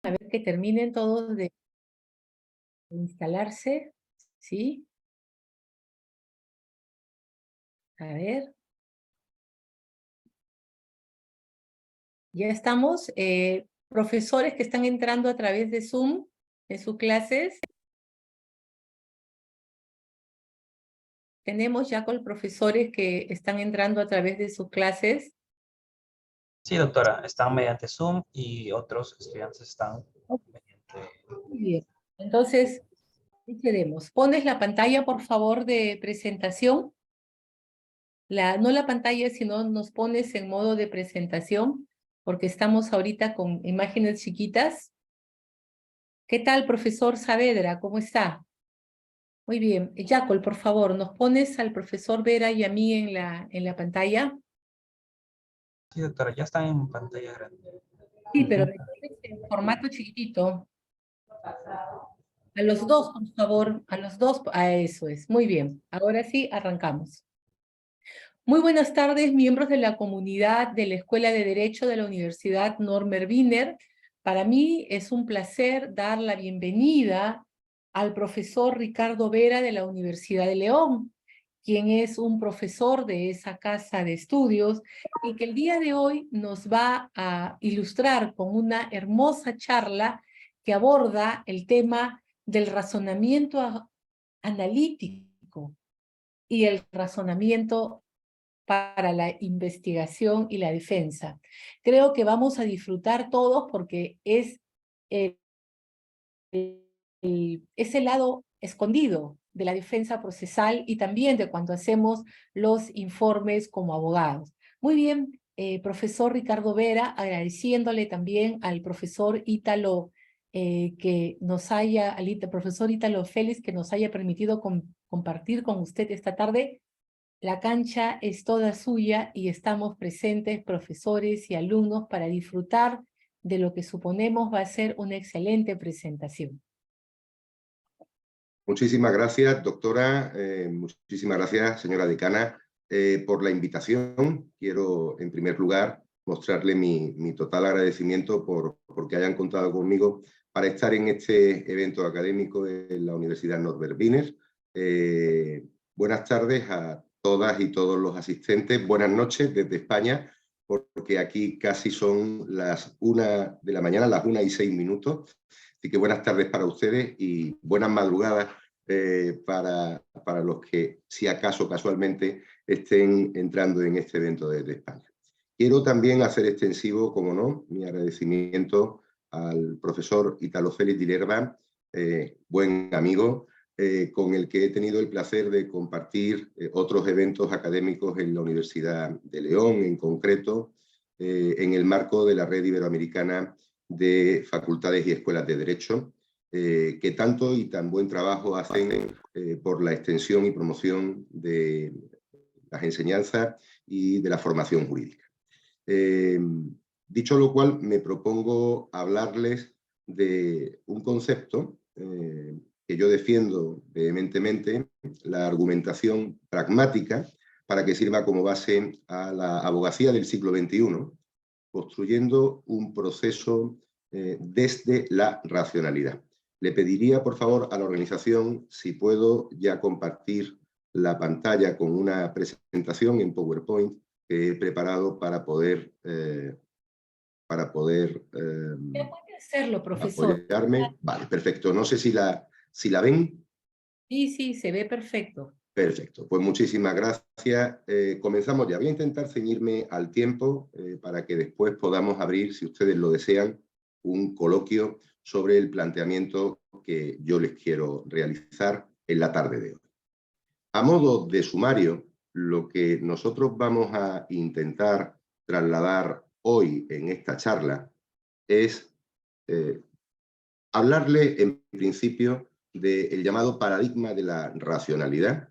A ver que terminen todos de instalarse, ¿sí? A ver. Ya estamos. Profesores que están entrando a través de Zoom en sus clases. Tenemos ya con profesores que están entrando a través de sus clases. Sí, doctora, están mediante Zoom y otros estudiantes están mediante... Muy bien. Entonces, ¿qué queremos? ¿Pones la pantalla, por favor, de presentación? No la pantalla, sino nos pones en modo de presentación, porque estamos ahorita con imágenes chiquitas. ¿Qué tal, profesor Saavedra? ¿Cómo está? Muy bien. Yacol, por favor, ¿nos pones al profesor Vera y a mí en la pantalla? Sí, doctora, ya están en pantalla grande. Sí, pero me pones en formato chiquitito. A los dos, por favor, a los dos. Eso es. Muy bien. Ahora sí, arrancamos. Muy buenas tardes, miembros de la comunidad de la Escuela de Derecho de la Universidad Norbert Wiener. Para mí es un placer dar la bienvenida al profesor Ricardo Vera de la Universidad de León, quien es un profesor de esa casa de estudios y que el día de hoy nos va a ilustrar con una hermosa charla que aborda el tema del razonamiento analítico y el razonamiento para la investigación y la defensa. Creo que vamos a disfrutar todos porque es ese lado escondido de la defensa procesal y también de cuando hacemos los informes como abogados. Muy bien, profesor Ricardo Vera, agradeciéndole también al profesor Ítalo profesor Ítalo Félix, que nos haya permitido compartir con usted esta tarde. La cancha es toda suya y estamos presentes, profesores y alumnos, para disfrutar de lo que suponemos va a ser una excelente presentación. Muchísimas gracias, doctora. Muchísimas gracias, señora decana, por la invitación. Quiero, en primer lugar, mostrarle mi total agradecimiento porque hayan contado conmigo para estar en este evento académico en la Universidad Norbert Wiener. Buenas tardes a todas y todos los asistentes. Buenas noches desde España, porque aquí casi son las 1 de la mañana, las 1:06. Así que buenas tardes para ustedes y buenas madrugadas para los que, si acaso casualmente, estén entrando en este evento desde España. Quiero también hacer extensivo, como no, mi agradecimiento al profesor Ítalo Félix Dilerba, buen amigo, con el que he tenido el placer de compartir otros eventos académicos en la Universidad de León, en concreto, en el marco de la Red Iberoamericana de Facultades y Escuelas de Derecho, que tanto y tan buen trabajo hacen por la extensión y promoción de las enseñanzas y de la formación jurídica. Dicho lo cual, me propongo hablarles de un concepto que yo defiendo vehementemente, la argumentación pragmática, para que sirva como base a la abogacía del siglo XXI, construyendo un proceso desde la racionalidad. Le pediría, por favor, a la organización si puedo ya compartir la pantalla con una presentación en PowerPoint que he preparado para poder Ya puede hacerlo, profesor. apoyarme. Vale, perfecto. No sé si la ven. Sí, se ve perfecto. Perfecto, pues muchísimas gracias. Comenzamos ya. Voy a intentar ceñirme al tiempo para que después podamos abrir, si ustedes lo desean, un coloquio sobre el planteamiento que yo les quiero realizar en la tarde de hoy. A modo de sumario, lo que nosotros vamos a intentar trasladar hoy en esta charla es hablarle en principio del llamado paradigma de la racionalidad,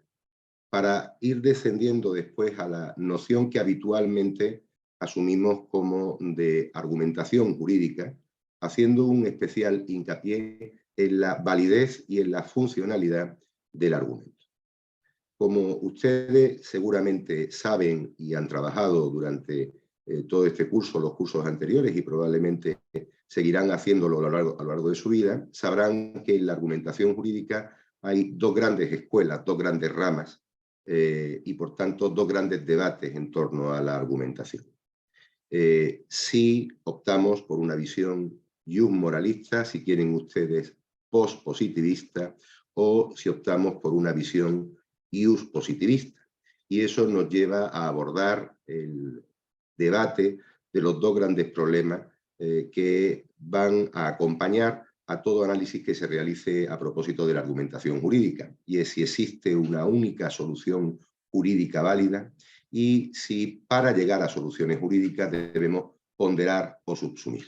para ir descendiendo después a la noción que habitualmente asumimos como de argumentación jurídica, haciendo un especial hincapié en la validez y en la funcionalidad del argumento. Como ustedes seguramente saben y han trabajado durante todo este curso, los cursos anteriores y probablemente seguirán haciéndolo a lo largo de su vida, sabrán que en la argumentación jurídica hay dos grandes escuelas, dos grandes ramas y, por tanto, dos grandes debates en torno a la argumentación. Si optamos por una visión ius moralista, si quieren ustedes post-positivista, o si optamos por una visión ius positivista. Y eso nos lleva a abordar el debate de los dos grandes problemas que van a acompañar a todo análisis que se realice a propósito de la argumentación jurídica, y es si existe una única solución jurídica válida y si para llegar a soluciones jurídicas debemos ponderar o subsumir.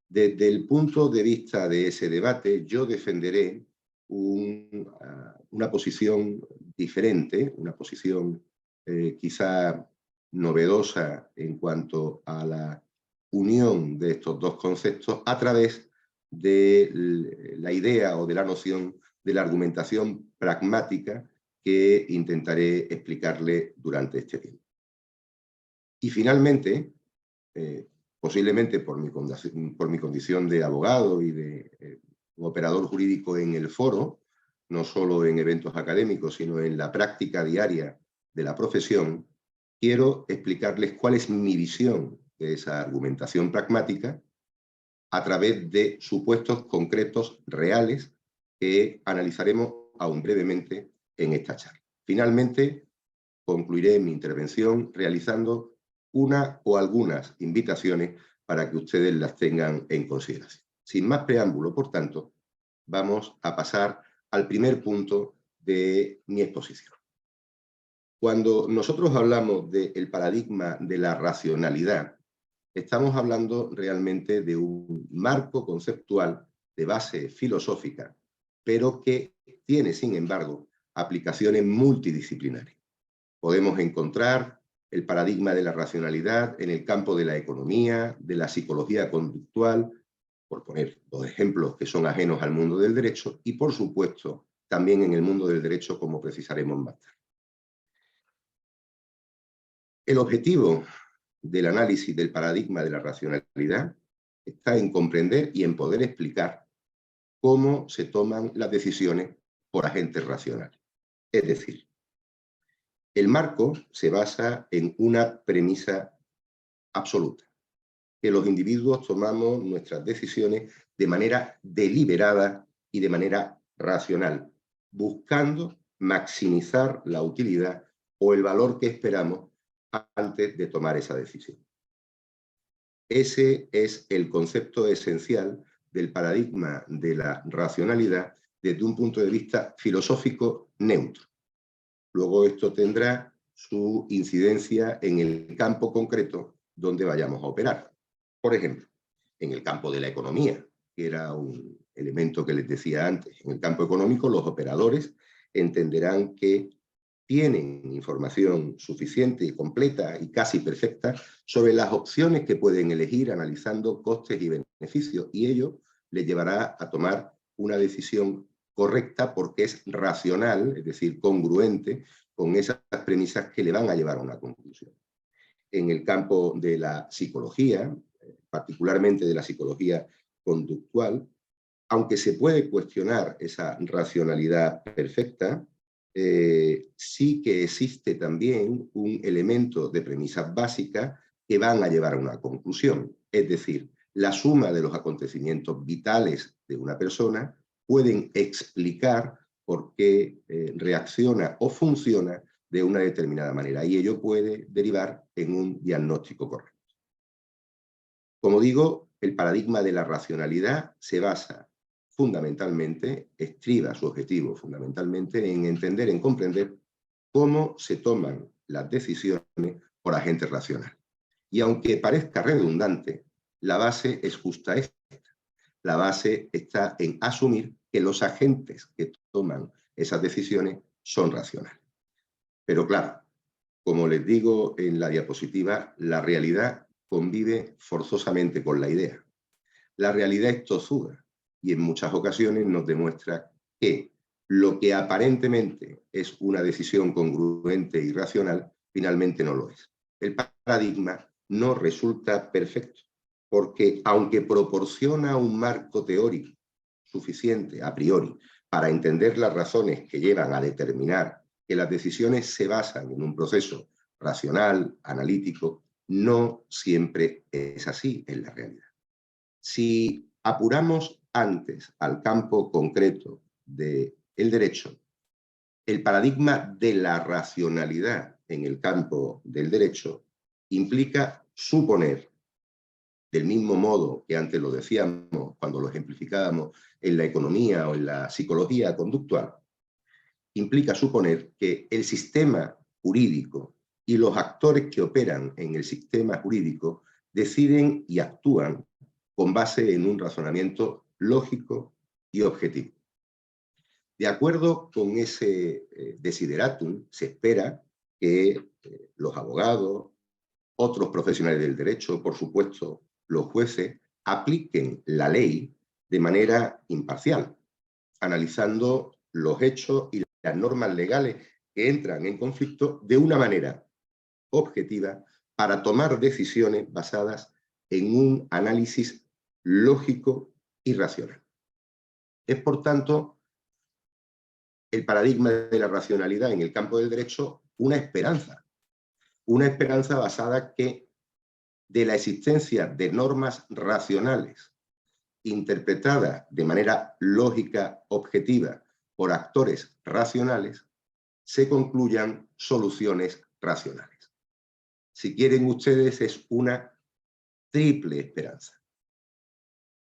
Desde el punto de vista de ese debate, yo defenderé una posición diferente, una posición quizá novedosa en cuanto a la unión de estos dos conceptos a través de la idea o de la noción de la argumentación pragmática que intentaré explicarle durante este tiempo. Y finalmente, posiblemente por mi condición de abogado y de un operador jurídico en el foro, no solo en eventos académicos, sino en la práctica diaria de la profesión, quiero explicarles cuál es mi visión de esa argumentación pragmática a través de supuestos concretos reales que analizaremos aún brevemente en esta charla. Finalmente, concluiré mi intervención realizando una o algunas invitaciones para que ustedes las tengan en consideración. Sin más preámbulo, por tanto, vamos a pasar al primer punto de mi exposición. Cuando nosotros hablamos del paradigma de la racionalidad, estamos hablando realmente de un marco conceptual de base filosófica, pero que tiene, sin embargo, aplicaciones multidisciplinarias. Podemos encontrar el paradigma de la racionalidad en el campo de la economía, de la psicología conductual, por poner dos ejemplos que son ajenos al mundo del derecho, y por supuesto también en el mundo del derecho, como precisaremos más tarde. El objetivo del análisis del paradigma de la racionalidad está en comprender y en poder explicar cómo se toman las decisiones por agentes racionales. Es decir, el marco se basa en una premisa absoluta, que los individuos tomamos nuestras decisiones de manera deliberada y de manera racional, buscando maximizar la utilidad o el valor que esperamos antes de tomar esa decisión. Ese es el concepto esencial del paradigma de la racionalidad desde un punto de vista filosófico neutro. Luego esto tendrá su incidencia en el campo concreto donde vayamos a operar. Por ejemplo, en el campo de la economía, que era un elemento que les decía antes. En el campo económico, los operadores entenderán que tienen información suficiente, completa y casi perfecta sobre las opciones que pueden elegir analizando costes y beneficios, y ello les llevará a tomar una decisión correcta porque es racional, es decir, congruente con esas premisas que le van a llevar a una conclusión. En el campo de la psicología, particularmente de la psicología conductual, aunque se puede cuestionar esa racionalidad perfecta, sí que existe también un elemento de premisas básicas que van a llevar a una conclusión. Es decir, la suma de los acontecimientos vitales de una persona pueden explicar por qué reacciona o funciona de una determinada manera, y ello puede derivar en un diagnóstico correcto. Como digo, el paradigma de la racionalidad se basa fundamentalmente, estriba su objetivo fundamentalmente en entender, en comprender cómo se toman las decisiones por agentes racionales. Y aunque parezca redundante, la base es justa esta. La base está en asumir que los agentes que toman esas decisiones son racionales. Pero claro, como les digo en la diapositiva, la realidad convive forzosamente con la idea. La realidad es tozuda y en muchas ocasiones nos demuestra que lo que aparentemente es una decisión congruente y racional, finalmente no lo es. El paradigma no resulta perfecto, porque aunque proporciona un marco teórico suficiente a priori para entender las razones que llevan a determinar que las decisiones se basan en un proceso racional, analítico, no siempre es así en la realidad. Si apuramos antes al campo concreto del derecho, el paradigma de la racionalidad en el campo del derecho implica suponer, del mismo modo que antes lo decíamos cuando lo ejemplificábamos en la economía o en la psicología conductual, implica suponer que el sistema jurídico y los actores que operan en el sistema jurídico deciden y actúan con base en un razonamiento lógico y objetivo. De acuerdo con ese desideratum, se espera que los abogados, otros profesionales del derecho, por supuesto, los jueces, apliquen la ley de manera imparcial, analizando los hechos y las normas legales que entran en conflicto de una manera objetiva para tomar decisiones basadas en un análisis lógico y racional. Es, por tanto, el paradigma de la racionalidad en el campo del derecho una esperanza basada que de la existencia de normas racionales interpretadas de manera lógica, objetiva, por actores racionales, se concluyan soluciones racionales. Si quieren ustedes, es una triple esperanza.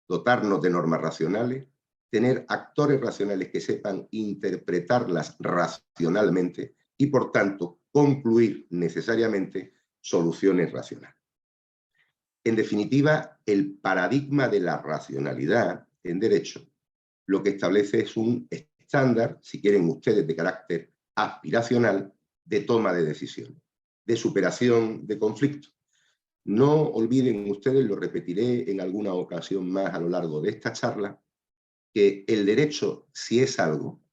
Dotarnos de normas racionales, tener actores racionales que sepan interpretarlas racionalmente y, por tanto, concluir necesariamente soluciones racionales. En definitiva, el paradigma de la racionalidad en derecho lo que establece es un estándar, si quieren ustedes, de carácter aspiracional de toma de decisiones, de superación de conflictos. No olviden ustedes, lo repetiré en alguna ocasión más a lo largo de esta charla, que el derecho, si es algo,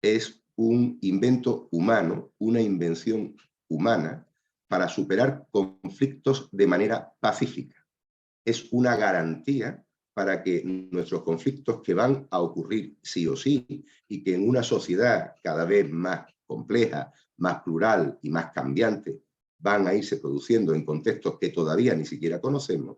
es un invento humano, una invención humana para superar conflictos de manera pacífica. Es una garantía para que nuestros conflictos, que van a ocurrir sí o sí, y que en una sociedad cada vez más compleja, más plural y más cambiante, van a irse produciendo en contextos que todavía ni siquiera conocemos,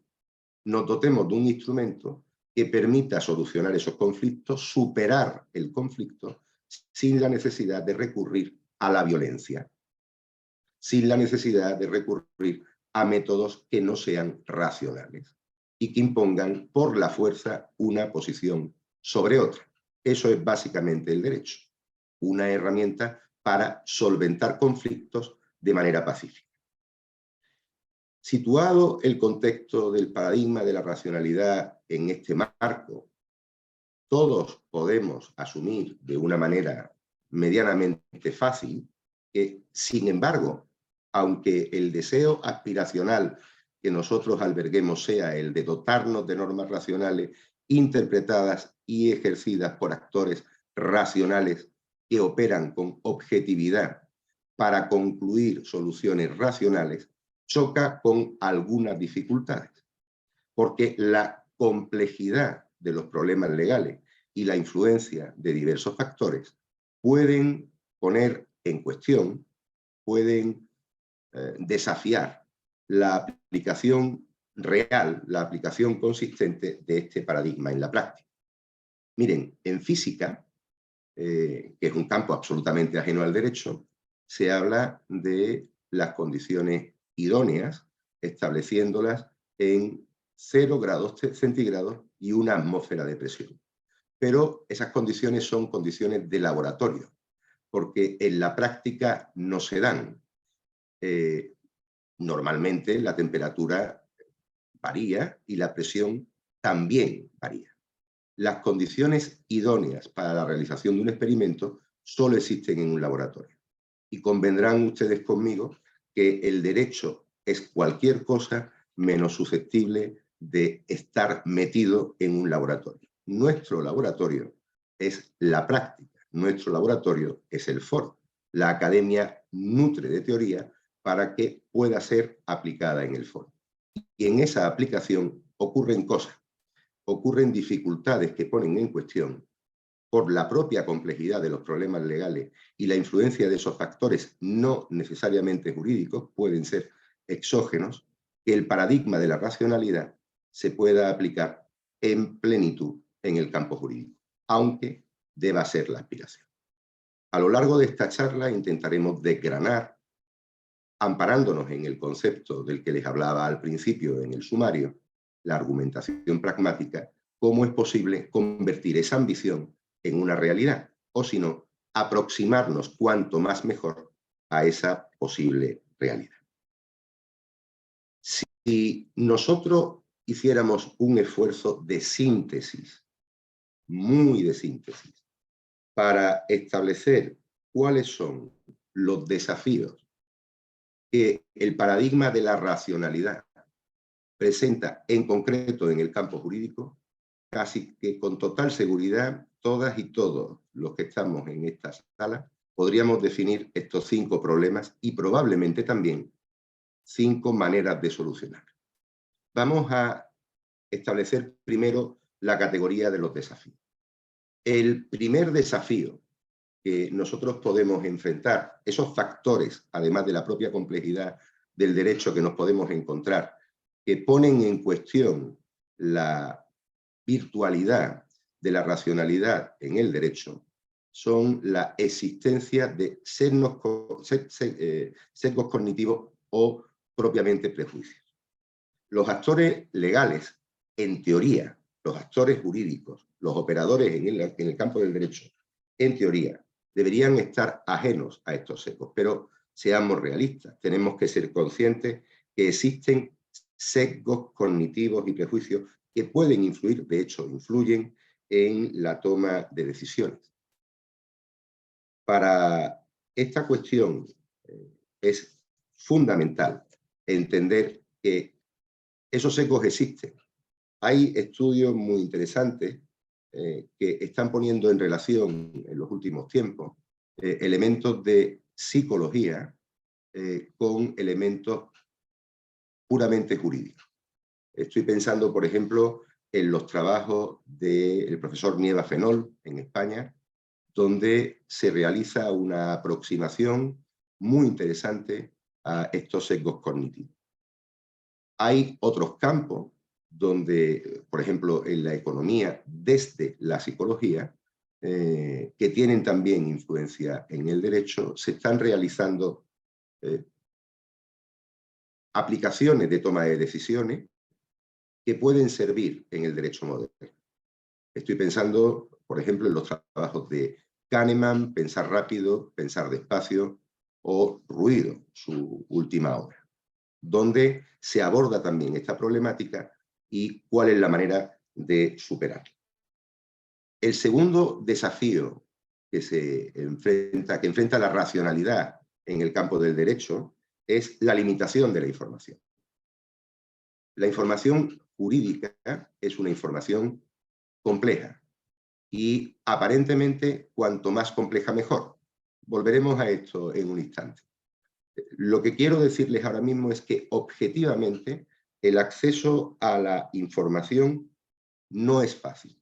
nos dotemos de un instrumento que permita solucionar esos conflictos, superar el conflicto, sin la necesidad de recurrir a la violencia, sin la necesidad de recurrir a métodos que no sean racionales y que impongan por la fuerza una posición sobre otra. Eso es básicamente el derecho, una herramienta para solventar conflictos de manera pacífica. Situado el contexto del paradigma de la racionalidad en este marco, todos podemos asumir de una manera medianamente fácil que, sin embargo, aunque el deseo aspiracional que nosotros alberguemos sea el de dotarnos de normas racionales interpretadas y ejercidas por actores racionales que operan con objetividad para concluir soluciones racionales, choca con algunas dificultades, porque la complejidad de los problemas legales y la influencia de diversos factores pueden poner en cuestión, pueden desafiar la aplicación real, la aplicación consistente de este paradigma en la práctica. Miren, en física, que es un campo absolutamente ajeno al derecho, se habla de las condiciones idóneas, estableciéndolas en 0 grados centígrados y una atmósfera de presión. Pero esas condiciones son condiciones de laboratorio, porque en la práctica no se dan. Normalmente la temperatura varía y la presión también varía. Las condiciones idóneas para la realización de un experimento solo existen en un laboratorio. Y convendrán ustedes conmigo que el derecho es cualquier cosa menos susceptible de estar metido en un laboratorio. Nuestro laboratorio es la práctica, nuestro laboratorio es el foro. La academia nutre de teoría para que pueda ser aplicada en el foro. Y en esa aplicación ocurren cosas, ocurren dificultades que ponen en cuestión por la propia complejidad de los problemas legales y la influencia de esos factores no necesariamente jurídicos, pueden ser exógenos, que el paradigma de la racionalidad se pueda aplicar en plenitud en el campo jurídico, aunque deba ser la aspiración. A lo largo de esta charla intentaremos desgranar, amparándonos en el concepto del que les hablaba al principio en el sumario, la argumentación pragmática, cómo es posible convertir esa ambición en una realidad, o si no, aproximarnos cuanto más mejor a esa posible realidad. Si nosotros hiciéramos un esfuerzo de síntesis, muy de síntesis, para establecer cuáles son los desafíos que el paradigma de la racionalidad presenta en concreto en el campo jurídico, casi que con total seguridad todas y todos los que estamos en esta sala podríamos definir estos 5 problemas y probablemente también 5 maneras de solucionar. Vamos a establecer primero la categoría de los desafíos. El primer desafío que nosotros podemos enfrentar, esos factores, además de la propia complejidad del derecho que nos podemos encontrar, que ponen en cuestión la virtualidad de la racionalidad en el derecho, son la existencia de sesgos cognitivos o propiamente prejuicios. Los actores legales, en teoría, los actores jurídicos, los operadores en el campo del derecho, en teoría, deberían estar ajenos a estos sesgos, pero seamos realistas, tenemos que ser conscientes que existen sesgos cognitivos y prejuicios que pueden influir, de hecho influyen, en la toma de decisiones. Para esta cuestión es fundamental entender que esos sesgos existen. Hay estudios muy interesantes que están poniendo en relación en los últimos tiempos elementos de psicología con elementos puramente jurídicos. Estoy pensando, por ejemplo, en los trabajos del profesor Nieva Fenol en España, donde se realiza una aproximación muy interesante a estos sesgos cognitivos. Hay otros campos donde, por ejemplo, en la economía, desde la psicología, que tienen también influencia en el derecho, se están realizando aplicaciones de toma de decisiones que pueden servir en el derecho moderno. Estoy pensando, por ejemplo, en los trabajos de Kahneman, Pensar rápido, pensar despacio, o Ruido, su última obra, donde se aborda también esta problemática y cuál es la manera de superarla. El segundo desafío que enfrenta la racionalidad en el campo del derecho es la limitación de la información. La información jurídica es una información compleja y aparentemente cuanto más compleja mejor. Volveremos a esto en un instante. Lo que quiero decirles ahora mismo es que objetivamente el acceso a la información no es fácil.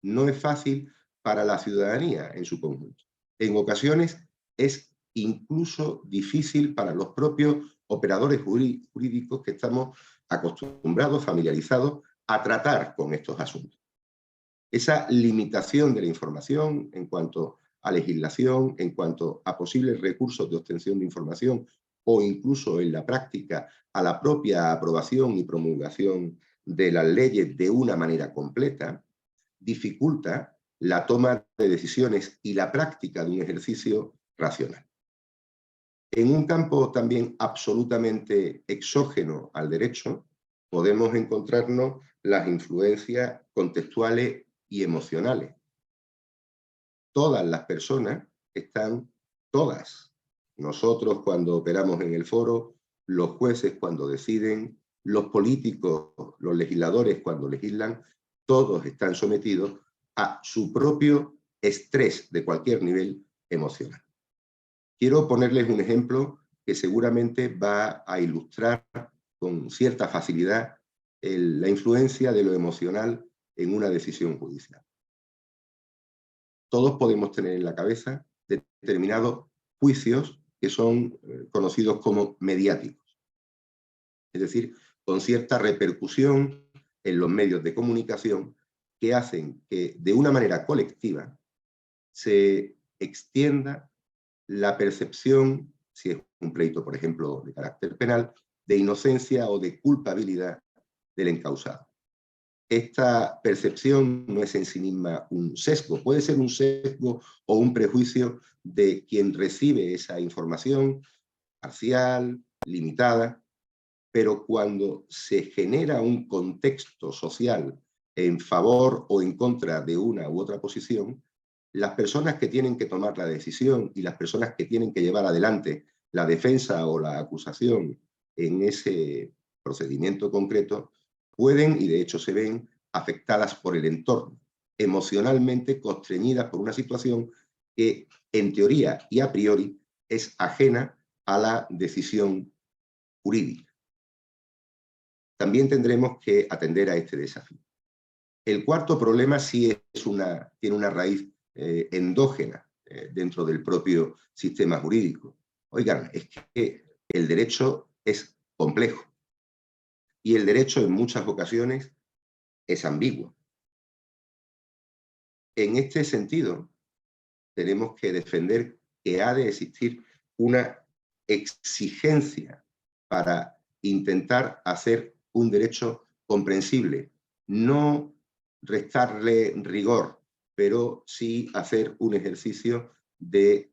No es fácil para la ciudadanía en su conjunto. En ocasiones es incluso difícil para los propios operadores jurídicos que estamos acostumbrados, familiarizados a tratar con estos asuntos. Esa limitación de la información en cuanto a legislación, en cuanto a posibles recursos de obtención de información o incluso en la práctica a la propia aprobación y promulgación de las leyes de una manera completa, dificulta la toma de decisiones y la práctica de un ejercicio racional. En un campo también absolutamente exógeno al derecho, podemos encontrarnos las influencias contextuales y emocionales. Todas las personas están, todas, nosotros cuando operamos en el foro, los jueces cuando deciden, los políticos, los legisladores cuando legislan, todos están sometidos a su propio estrés de cualquier nivel emocional. Quiero ponerles un ejemplo que seguramente va a ilustrar con cierta facilidad la influencia de lo emocional en una decisión judicial. Todos podemos tener en la cabeza determinados juicios que son conocidos como mediáticos, es decir, con cierta repercusión en los medios de comunicación que hacen que de una manera colectiva se extienda la percepción, si es un pleito, por ejemplo, de carácter penal, de inocencia o de culpabilidad del encausado. Esta percepción no es en sí misma un sesgo, puede ser un sesgo o un prejuicio de quien recibe esa información parcial, limitada, pero cuando se genera un contexto social en favor o en contra de una u otra posición, las personas que tienen que tomar la decisión y las personas que tienen que llevar adelante la defensa o la acusación en ese procedimiento concreto pueden, y de hecho se ven, afectadas por el entorno, emocionalmente constreñidas por una situación que en teoría y a priori es ajena a la decisión jurídica. También tendremos que atender a este desafío. El cuarto problema sí tiene una raíz endógena dentro del propio sistema jurídico. Oigan, es que el derecho es complejo y el derecho en muchas ocasiones es ambiguo. En este sentido, tenemos que defender que ha de existir una exigencia para intentar hacer un derecho comprensible, no restarle rigor, pero sí hacer un ejercicio de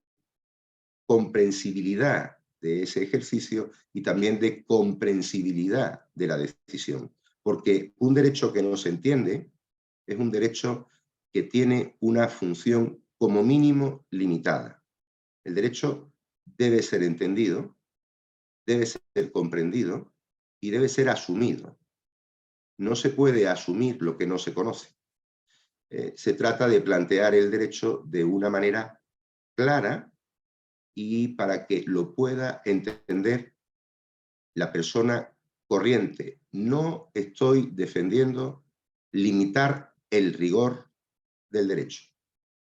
comprensibilidad de ese ejercicio y también de comprensibilidad de la decisión. Porque un derecho que no se entiende es un derecho que tiene una función como mínimo limitada. El derecho debe ser entendido, debe ser comprendido y debe ser asumido. No se puede asumir lo que no se conoce. Se trata de plantear el derecho de una manera clara y para que lo pueda entender la persona corriente. No estoy defendiendo limitar el rigor del derecho.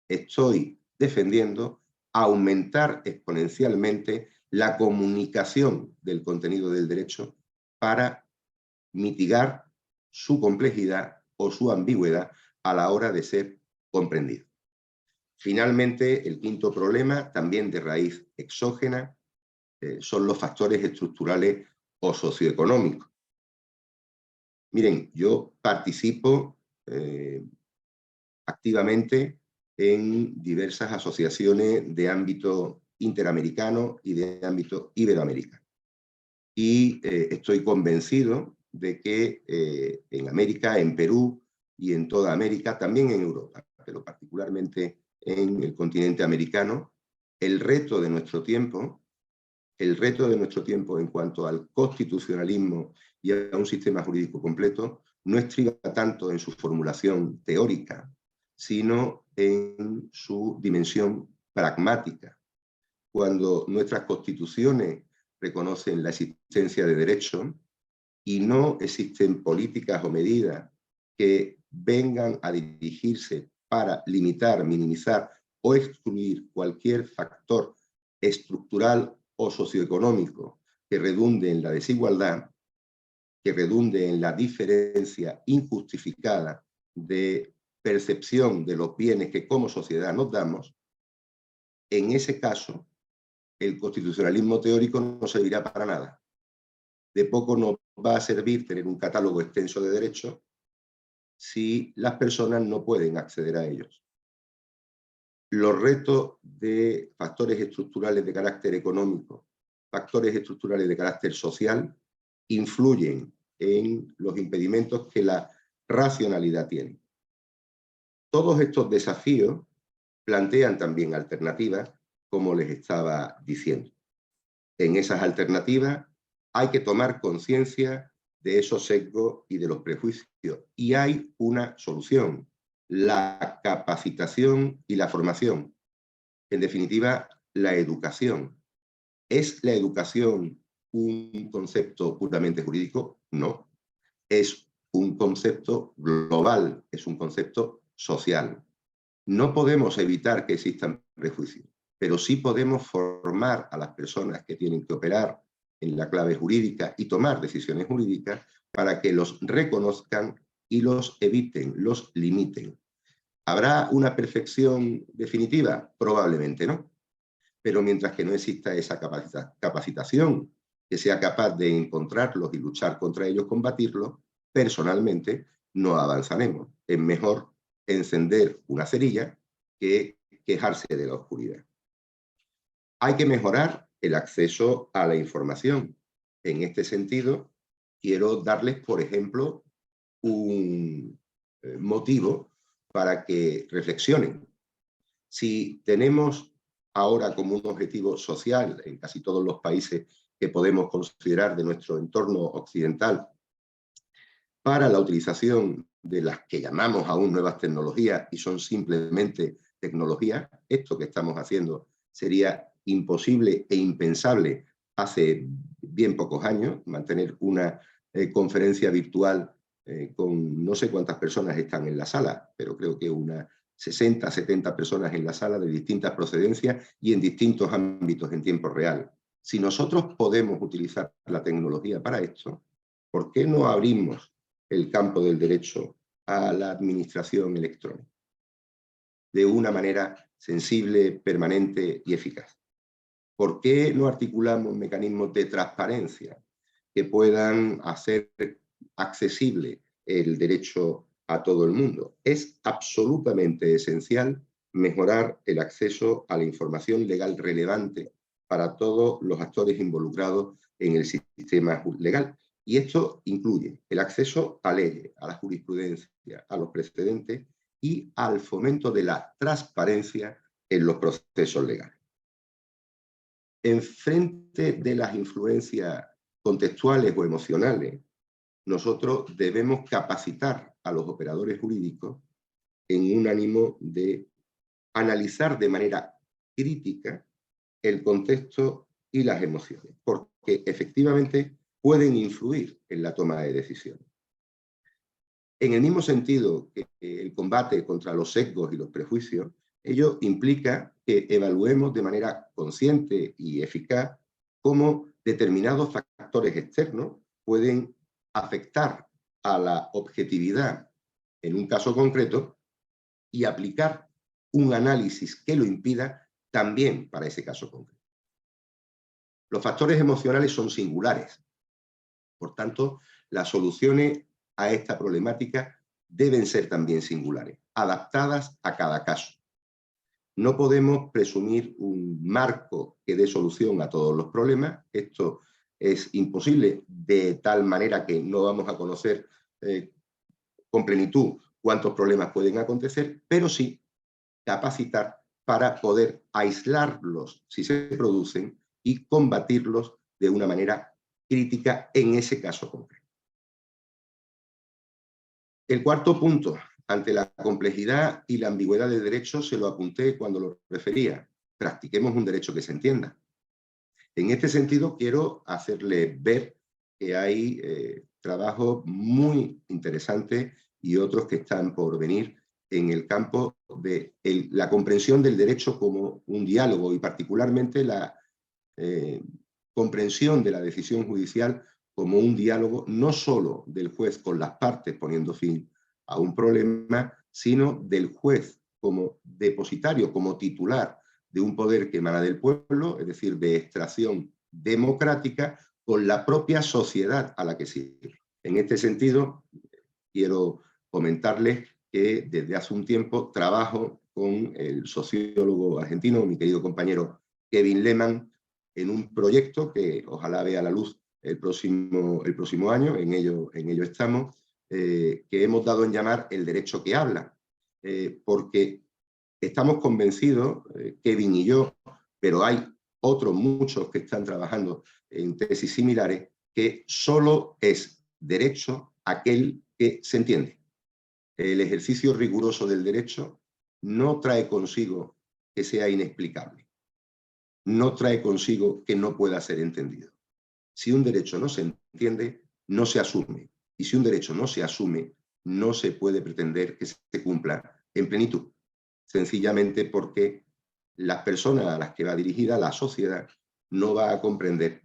Estoy defendiendo aumentar exponencialmente la comunicación del contenido del derecho para mitigar su complejidad o su ambigüedad a la hora de ser comprendido. Finalmente, el quinto problema, también de raíz exógena, son los factores estructurales o socioeconómicos. Miren, yo participo activamente en diversas asociaciones de ámbito interamericano y de ámbito iberoamericano. Y estoy convencido de que en América, en Perú y en toda América, también en Europa, pero particularmente en el continente americano, el reto de nuestro tiempo en cuanto al constitucionalismo y a un sistema jurídico completo no estriba tanto en su formulación teórica, sino en su dimensión pragmática. Cuando nuestras constituciones reconocen la existencia de derechos y no existen políticas o medidas que vengan a dirigirse para limitar, minimizar o excluir cualquier factor estructural o socioeconómico que redunde en la desigualdad, que redunde en la diferencia injustificada de percepción de los bienes que como sociedad nos damos, en ese caso el constitucionalismo teórico no servirá para nada. De poco nos va a servir tener un catálogo extenso de derechos si las personas no pueden acceder a ellos. Los retos de factores estructurales de carácter económico, factores estructurales de carácter social, influyen en los impedimentos que la racionalidad tiene. Todos estos desafíos plantean también alternativas, como les estaba diciendo. En esas alternativas hay que tomar conciencia de esos sesgos y de los prejuicios. Y hay una solución, la capacitación y la formación. En definitiva, la educación. ¿Es la educación un concepto puramente jurídico? No. es un concepto global, es un concepto social. No podemos evitar que existan prejuicios, pero sí podemos formar a las personas que tienen que operar en la clave jurídica y tomar decisiones jurídicas para que los reconozcan y los eviten, los limiten. ¿Habrá una perfección definitiva? Probablemente no. Pero mientras que no exista esa capacitación que sea capaz de encontrarlos y luchar contra ellos, combatirlos, personalmente no avanzaremos. Es mejor encender una cerilla que quejarse de la oscuridad. Hay que mejorar el acceso a la información. En este sentido, quiero darles, por ejemplo, un motivo para que reflexionen. Si tenemos ahora como un objetivo social en casi todos los países que podemos considerar de nuestro entorno occidental para la utilización de las que llamamos aún nuevas tecnologías y son simplemente tecnologías, esto que estamos haciendo sería imposible e impensable hace bien pocos años, mantener una conferencia virtual con no sé cuántas personas están en la sala, pero creo que unas 60, 70 personas en la sala de distintas procedencias y en distintos ámbitos en tiempo real. Si nosotros podemos utilizar la tecnología para esto, ¿por qué no abrimos el campo del derecho a la administración electrónica de una manera sensible, permanente y eficaz? ¿Por qué no articulamos mecanismos de transparencia que puedan hacer accesible el derecho a todo el mundo? Es absolutamente esencial mejorar el acceso a la información legal relevante para todos los actores involucrados en el sistema legal. Y esto incluye el acceso a leyes, a la jurisprudencia, a los precedentes y al fomento de la transparencia en los procesos legales. En frente de las influencias contextuales o emocionales, nosotros debemos capacitar a los operadores jurídicos en un ánimo de analizar de manera crítica el contexto y las emociones, porque efectivamente pueden influir en la toma de decisiones. En el mismo sentido que el combate contra los sesgos y los prejuicios, ello implica que evaluemos de manera consciente y eficaz cómo determinados factores externos pueden afectar a la objetividad en un caso concreto y aplicar un análisis que lo impida también para ese caso concreto. Los factores emocionales son singulares. Por tanto, las soluciones a esta problemática deben ser también singulares, adaptadas a cada caso. No podemos presumir un marco que dé solución a todos los problemas. Esto es imposible de tal manera que no vamos a conocer con plenitud cuántos problemas pueden acontecer, pero sí capacitar para poder aislarlos si se producen y combatirlos de una manera crítica en ese caso concreto. El cuarto punto, ante la complejidad y la ambigüedad del derecho, se lo apunté cuando lo refería. Practiquemos un derecho que se entienda. En este sentido, quiero hacerle ver que hay trabajos muy interesantes y otros que están por venir en el campo de la comprensión del derecho como un diálogo y particularmente la comprensión de la decisión judicial como un diálogo no solo del juez con las partes poniendo fin a un problema, sino del juez como depositario, como titular de un poder que emana del pueblo, es decir, de extracción democrática, con la propia sociedad a la que sirve. En este sentido, quiero comentarles que desde hace un tiempo trabajo con el sociólogo argentino, mi querido compañero Kevin Lehmann, en un proyecto que ojalá vea la luz el próximo año, en ello estamos, que hemos dado en llamar el derecho que habla, porque estamos convencidos, Kevin y yo, pero hay otros muchos que están trabajando en tesis similares, que solo es derecho aquel que se entiende. El ejercicio riguroso del derecho no trae consigo que sea inexplicable, no trae consigo que no pueda ser entendido. Si un derecho no se entiende, no se asume. Y si un derecho no se asume, no se puede pretender que se cumpla en plenitud, sencillamente porque las personas a las que va dirigida, la sociedad, no va a comprender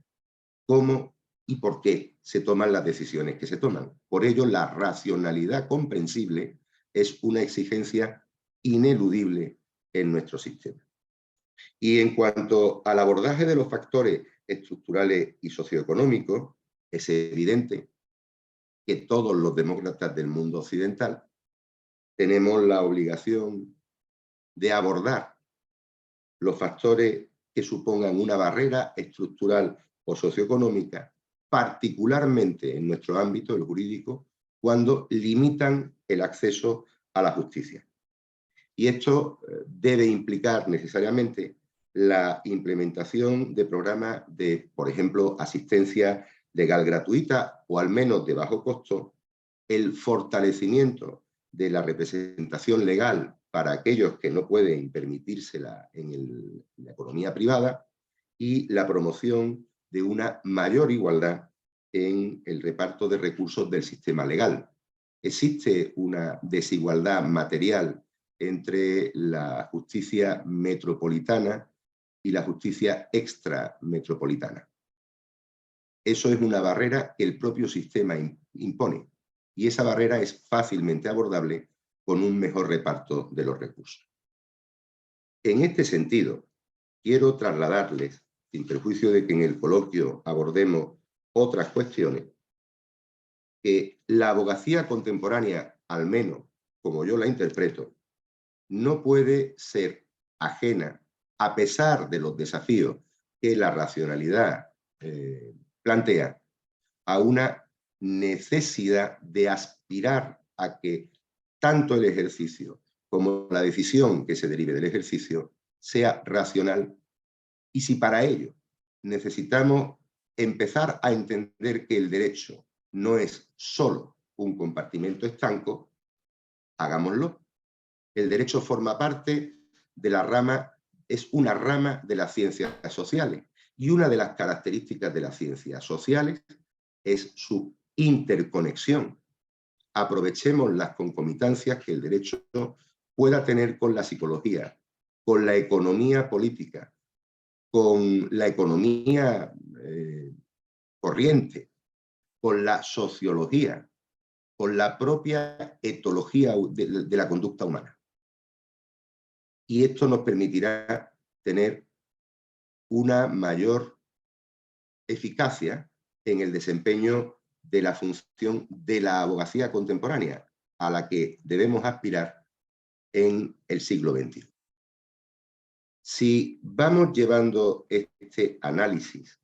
cómo y por qué se toman las decisiones que se toman. Por ello, la racionalidad comprensible es una exigencia ineludible en nuestro sistema. Y en cuanto al abordaje de los factores estructurales y socioeconómicos, es evidente que todos los demócratas del mundo occidental tenemos la obligación de abordar los factores que supongan una barrera estructural o socioeconómica, particularmente en nuestro ámbito, el jurídico, cuando limitan el acceso a la justicia. Y esto debe implicar necesariamente la implementación de programas de, por ejemplo, asistencia legal gratuita o al menos de bajo costo, el fortalecimiento de la representación legal para aquellos que no pueden permitírsela en la economía privada y la promoción de una mayor igualdad en el reparto de recursos del sistema legal. Existe una desigualdad material entre la justicia metropolitana y la justicia extrametropolitana. Eso es una barrera que el propio sistema impone y esa barrera es fácilmente abordable con un mejor reparto de los recursos. En este sentido, quiero trasladarles, sin perjuicio de que en el coloquio abordemos otras cuestiones, que la abogacía contemporánea, al menos como yo la interpreto, no puede ser ajena, a pesar de los desafíos que la racionalidad plantea, a una necesidad de aspirar a que tanto el ejercicio como la decisión que se derive del ejercicio sea racional. Y si para ello necesitamos empezar a entender que el derecho no es solo un compartimento estanco, hagámoslo. El derecho forma parte de la rama, es una rama de las ciencias sociales. Y una de las características de las ciencias sociales es su interconexión. Aprovechemos las concomitancias que el derecho pueda tener con la psicología, con la economía política, con la economía corriente, con la sociología, con la propia etología de la conducta humana. Y esto nos permitirá tener una mayor eficacia en el desempeño de la función de la abogacía contemporánea, a la que debemos aspirar en el siglo XXI. Si vamos llevando este análisis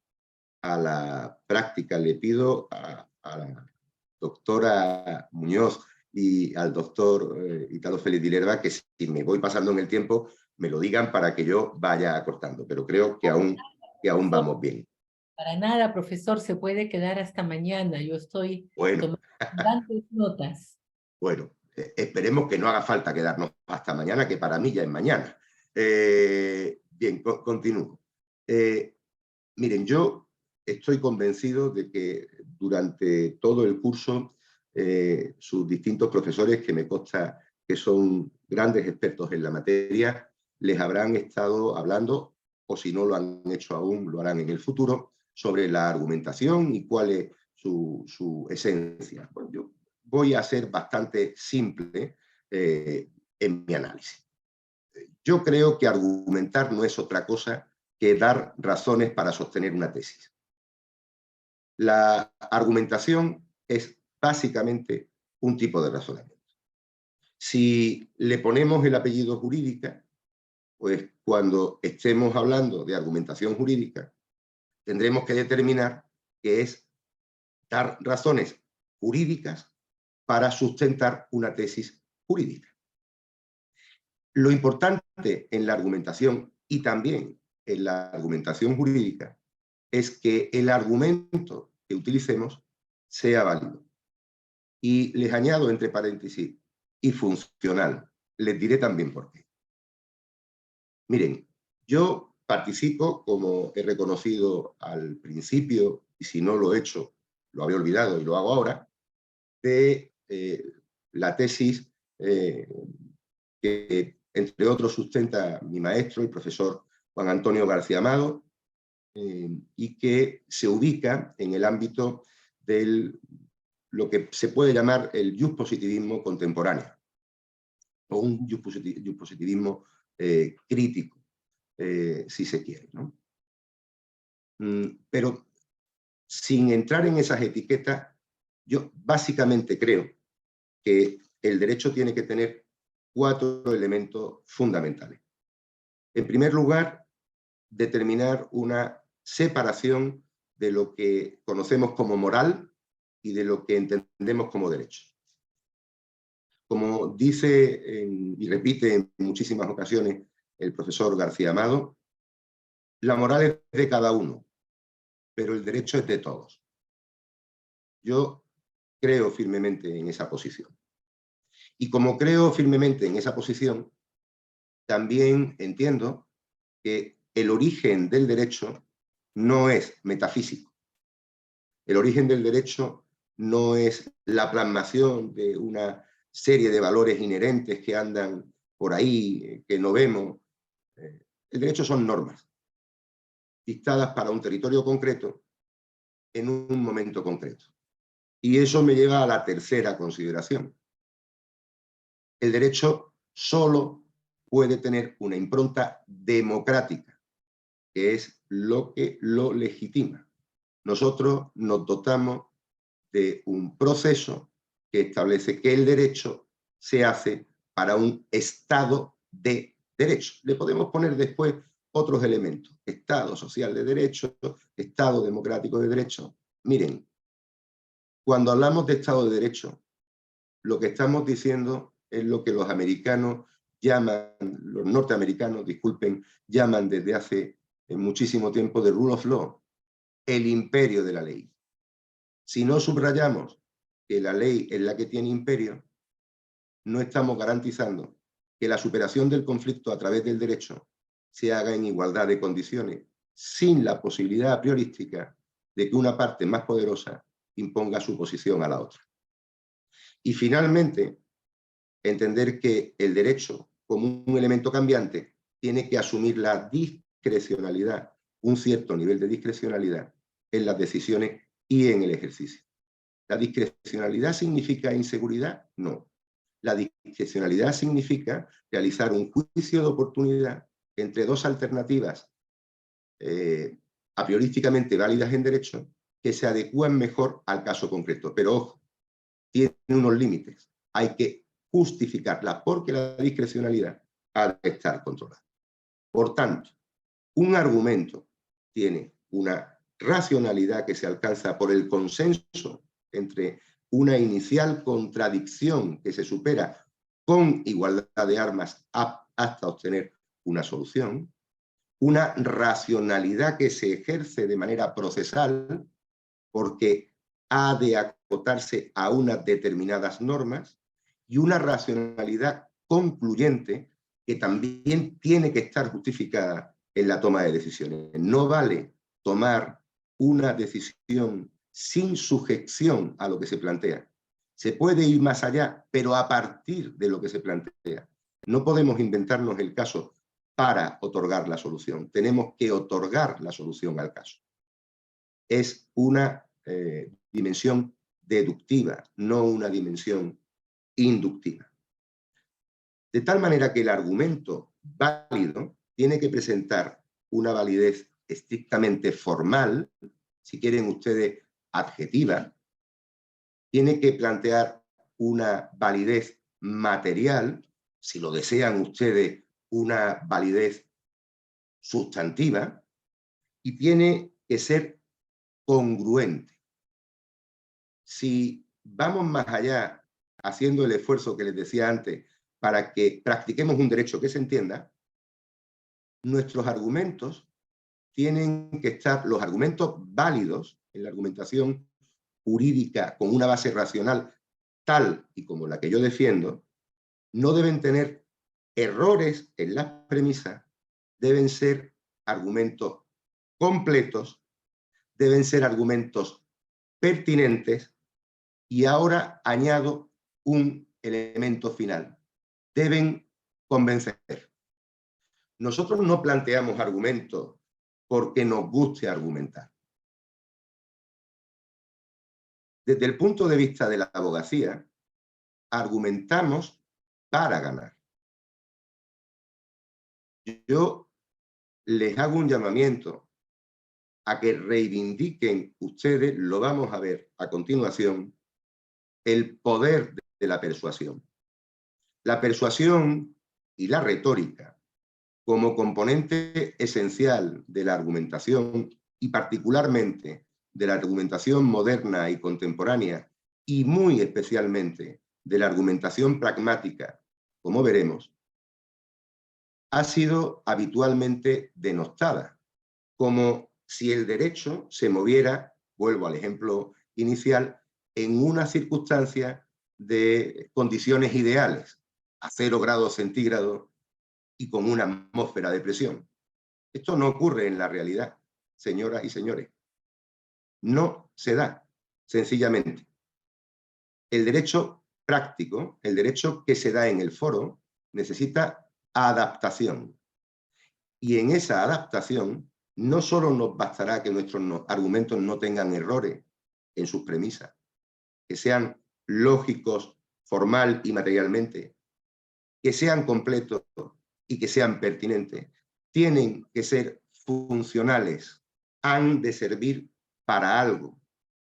a la práctica, le pido a la doctora Muñoz y al doctor Italo Félix de Lerba que si me voy pasando en el tiempo me lo digan para que yo vaya acortando, pero creo que aún vamos bien. Para nada, profesor, se puede quedar hasta mañana. Yo estoy tomando bastantes notas. Bueno, esperemos que no haga falta quedarnos hasta mañana, que para mí ya es mañana. Bien, continúo. Miren, yo estoy convencido de que durante todo el curso sus distintos profesores, que me consta que son grandes expertos en la materia, les habrán estado hablando, o si no lo han hecho aún, lo harán en el futuro, sobre la argumentación y cuál es su esencia. Bueno, yo voy a ser bastante simple en mi análisis. Yo creo que argumentar no es otra cosa que dar razones para sostener una tesis. La argumentación es básicamente un tipo de razonamiento. Si le ponemos el apellido jurídica, pues cuando estemos hablando de argumentación jurídica, tendremos que determinar que es dar razones jurídicas para sustentar una tesis jurídica. Lo importante en la argumentación y también en la argumentación jurídica es que el argumento que utilicemos sea válido. Y les añado entre paréntesis, y funcional. Les diré también por qué. Miren, yo participo, como he reconocido al principio, y si no lo he hecho, lo había olvidado y lo hago ahora, de la tesis que, entre otros, sustenta mi maestro, el profesor Juan Antonio García Amado, y que se ubica en el ámbito de lo que se puede llamar el positivismo contemporáneo, o un positivismo crítico, si se quiere, ¿no? Pero sin entrar en esas etiquetas, yo básicamente creo que el derecho tiene que tener 4 elementos fundamentales. En primer lugar, determinar una separación de lo que conocemos como moral y de lo que entendemos como derecho. Como dice y repite en muchísimas ocasiones el profesor García Amado, la moral es de cada uno, pero el derecho es de todos. Yo creo firmemente en esa posición. Y como creo firmemente en esa posición, también entiendo que el origen del derecho no es metafísico. El origen del derecho no es la plasmación de una serie de valores inherentes que andan por ahí, que no vemos. El derecho son normas dictadas para un territorio concreto en un momento concreto. Y eso me lleva a la tercera consideración. El derecho solo puede tener una impronta democrática, que es lo que lo legitima. Nosotros nos dotamos de un proceso que establece que el derecho se hace para un Estado de derecho. Le podemos poner después otros elementos: Estado social de derecho, Estado democrático de derecho. Miren, cuando hablamos de Estado de derecho, lo que estamos diciendo es lo que los americanos llaman, los norteamericanos, disculpen, llaman desde hace muchísimo tiempo the rule of law, el imperio de la ley. Si no subrayamos que la ley es la que tiene imperio, no estamos garantizando que la superación del conflicto a través del derecho se haga en igualdad de condiciones, sin la posibilidad priorística de que una parte más poderosa imponga su posición a la otra. Y finalmente, entender que el derecho, como un elemento cambiante, tiene que asumir la discrecionalidad, un cierto nivel de discrecionalidad en las decisiones y en el ejercicio. ¿La discrecionalidad significa inseguridad? No. La discrecionalidad significa realizar un juicio de oportunidad entre dos alternativas a priorísticamente válidas en derecho que se adecúan mejor al caso concreto. Pero ojo, tiene unos límites. Hay que justificarla porque la discrecionalidad ha de estar controlada. Por tanto, un argumento tiene una racionalidad que se alcanza por el consenso entre una inicial contradicción que se supera con igualdad de armas hasta obtener una solución, una racionalidad que se ejerce de manera procesal porque ha de acotarse a unas determinadas normas, y una racionalidad concluyente que también tiene que estar justificada en la toma de decisiones. No vale tomar una decisión sin sujeción a lo que se plantea. Se puede ir más allá, pero a partir de lo que se plantea. No podemos inventarnos el caso para otorgar la solución. Tenemos que otorgar la solución al caso. Es una dimensión deductiva, no una dimensión inductiva. De tal manera que el argumento válido tiene que presentar una validez estrictamente formal, si quieren ustedes adjetiva, tiene que plantear una validez material, si lo desean ustedes, una validez sustantiva, y tiene que ser congruente. Si vamos más allá, haciendo el esfuerzo que les decía antes, para que practiquemos un derecho que se entienda, nuestros argumentos tienen que estar, los argumentos válidos en la argumentación jurídica con una base racional tal y como la que yo defiendo, no deben tener errores en las premisas, deben ser argumentos completos, deben ser argumentos pertinentes Y ahora añado un elemento final. Deben convencer. Nosotros no planteamos argumentos porque nos guste argumentar. Desde el punto de vista de la abogacía, argumentamos para ganar. Yo les hago un llamamiento a que reivindiquen ustedes, lo vamos a ver a continuación, el poder de la persuasión. La persuasión y la retórica como componente esencial de la argumentación y particularmente de la argumentación moderna y contemporánea y muy especialmente de la argumentación pragmática, como veremos, ha sido habitualmente denostada, como si el derecho se moviera, vuelvo al ejemplo inicial, en una circunstancia de condiciones ideales, a 0 grados centígrados y con una atmósfera de presión. Esto no ocurre en la realidad, señoras y señores. No se da, sencillamente. El derecho práctico, el derecho que se da en el foro, necesita adaptación. Y en esa adaptación no solo nos bastará que nuestros argumentos no tengan errores en sus premisas, que sean lógicos, formal y materialmente, que sean completos y que sean pertinentes. Tienen que ser funcionales, han de servir para algo.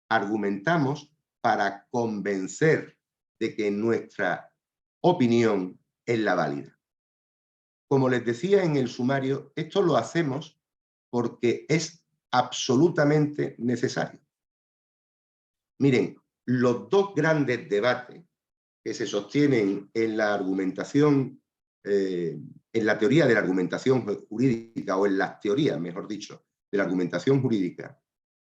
Argumentamos para convencer de que nuestra opinión es la válida. Como les decía en el sumario, esto lo hacemos porque es absolutamente necesario. Miren, los dos grandes debates que se sostienen en la argumentación, en la teoría de la argumentación jurídica, o en las teorías, mejor dicho, de la argumentación jurídica,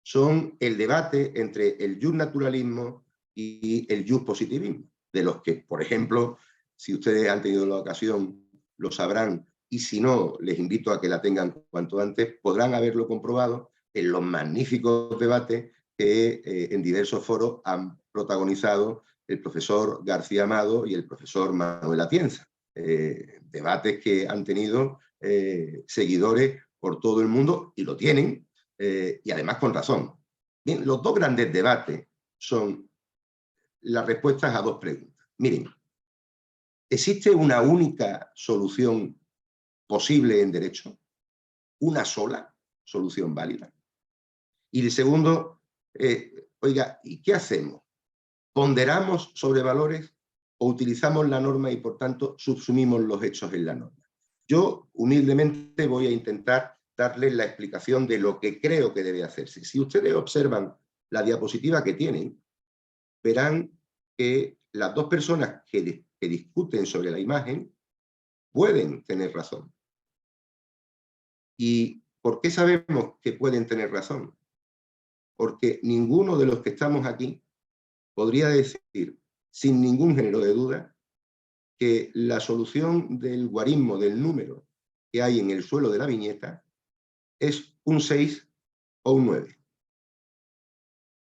son el debate entre el justnaturalismo y el justpositivismo, de los que, por ejemplo, si ustedes han tenido la ocasión, lo sabrán, y si no, les invito a que la tengan cuanto antes, podrán haberlo comprobado en los magníficos debates que en diversos foros han protagonizado el profesor García Amado y el profesor Manuel Atienza. Debates que han tenido seguidores por todo el mundo, y lo tienen, y además con razón. Bien, los dos grandes debates son las respuestas a dos preguntas. Miren, ¿existe una única solución posible en derecho? ¿Una sola solución válida? Y el segundo, oiga, ¿y qué hacemos? ¿Ponderamos sobre valores o utilizamos la norma y por tanto subsumimos los hechos en la norma? Yo humildemente voy a intentar darles la explicación de lo que creo que debe hacerse. Si ustedes observan la diapositiva que tienen, verán que las dos personas que discuten sobre la imagen pueden tener razón. ¿Y por qué sabemos que pueden tener razón? Porque ninguno de los que estamos aquí podría decir, sin ningún género de duda, que la solución del guarismo del número que hay en el suelo de la viñeta es un 6 o un 9.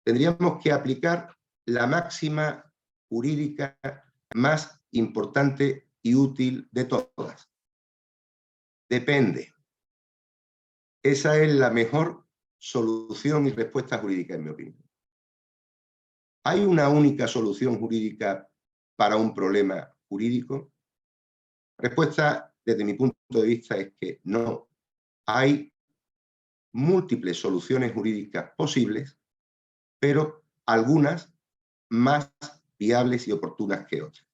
Tendríamos que aplicar la máxima jurídica más importante y útil de todas. Depende. Esa es la mejor solución y respuesta jurídica, en mi opinión. ¿Hay una única solución jurídica para un problema jurídico? La respuesta, desde mi punto de vista, es que no. Hay múltiples soluciones jurídicas posibles, pero algunas más viables y oportunas que otras.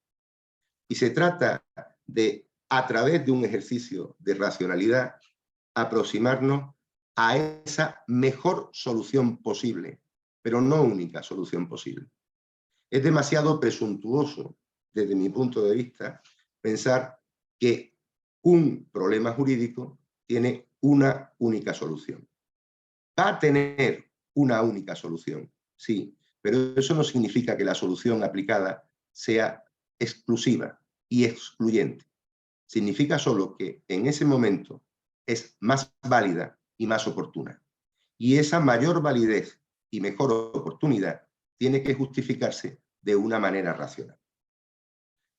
Y se trata de, a través de un ejercicio de racionalidad, aproximarnos a esa mejor solución posible, pero no única solución posible. Es demasiado presuntuoso, desde mi punto de vista, pensar que un problema jurídico tiene una única solución. Va a tener una única solución, sí, pero eso no significa que la solución aplicada sea exclusiva y excluyente. Significa solo que en ese momento es más válida y más oportuna. Y esa mayor validez y mejor oportunidad tiene que justificarse de una manera racional.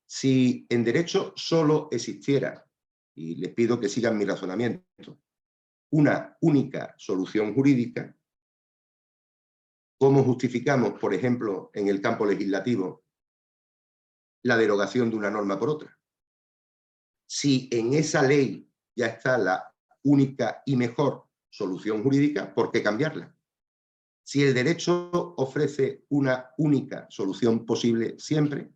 Si en derecho solo existiera, y les pido que sigan mi razonamiento, una única solución jurídica, ¿cómo justificamos, por ejemplo, en el campo legislativo, la derogación de una norma por otra? Si en esa ley ya está la única y mejor solución jurídica, ¿por qué cambiarla? Si el derecho ofrece una única solución posible siempre,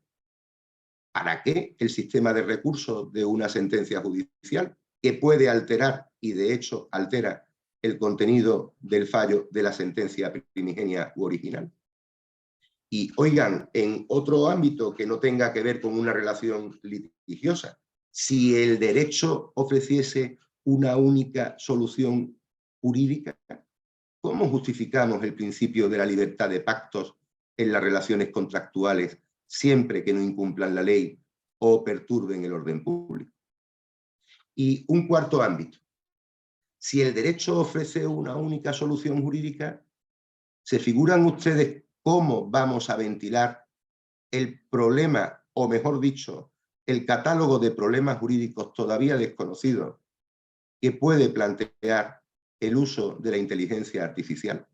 ¿para qué el sistema de recursos de una sentencia judicial que puede alterar, y de hecho altera, el contenido del fallo de la sentencia primigenia u original? Y oigan, en otro ámbito que no tenga que ver con una relación litigiosa, si el derecho ofreciese una única solución jurídica, ¿cómo justificamos el principio de la libertad de pactos en las relaciones contractuales siempre que no incumplan la ley o perturben el orden público? Y un cuarto ámbito. Si el derecho ofrece una única solución jurídica, ¿se figuran ustedes cómo vamos a ventilar el problema, o mejor dicho, el catálogo de problemas jurídicos todavía desconocidos que puede plantear el uso de la inteligencia artificial?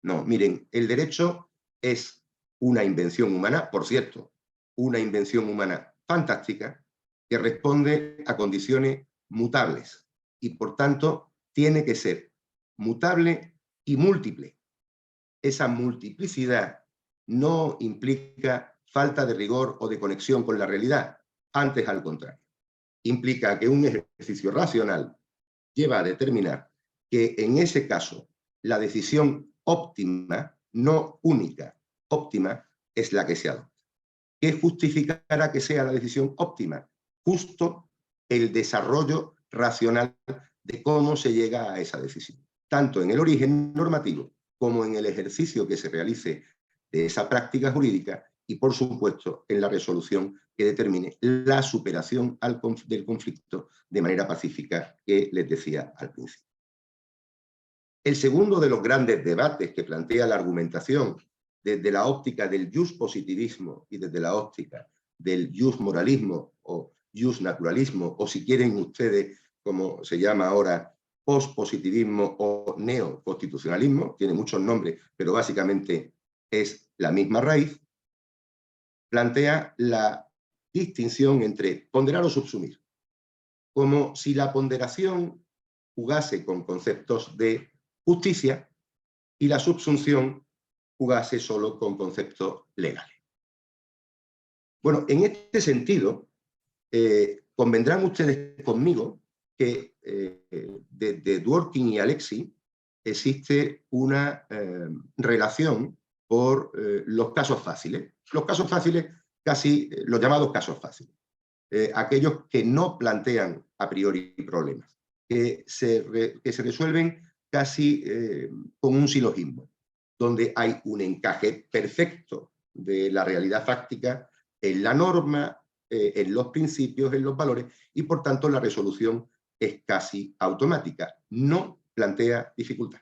No, miren, el derecho es una invención humana, por cierto, una invención humana fantástica que responde a condiciones mutables y, por tanto, tiene que ser mutable y múltiple. Esa multiplicidad no implica falta de rigor o de conexión con la realidad, antes al contrario. Implica que un ejercicio racional lleva a determinar que en ese caso la decisión óptima, no única, óptima, es la que se adopta. ¿Qué justificará que sea la decisión óptima? Justo el desarrollo racional de cómo se llega a esa decisión, tanto en el origen normativo como en el ejercicio que se realice de esa práctica jurídica y, por supuesto, en la resolución que determine la superación del conflicto de manera pacífica que les decía al principio. El segundo de los grandes debates que plantea la argumentación desde la óptica del positivismo y desde la óptica del moralismo o naturalismo, o si quieren ustedes, como se llama ahora, pospositivismo o neoconstitucionalismo, tiene muchos nombres, pero básicamente es la misma raíz, plantea la distinción entre ponderar o subsumir, como si la ponderación jugase con conceptos de justicia y la subsunción jugase solo con conceptos legales. Bueno, en este sentido, convendrán ustedes conmigo que de Dworkin y Alexis existe una relación por los casos fáciles. Los casos fáciles, casi los llamados casos fáciles. Aquellos que no plantean a priori problemas, que se resuelven casi con un silogismo, donde hay un encaje perfecto de la realidad fáctica en la norma, en los principios, en los valores, y por tanto la resolución es casi automática, no plantea dificultad.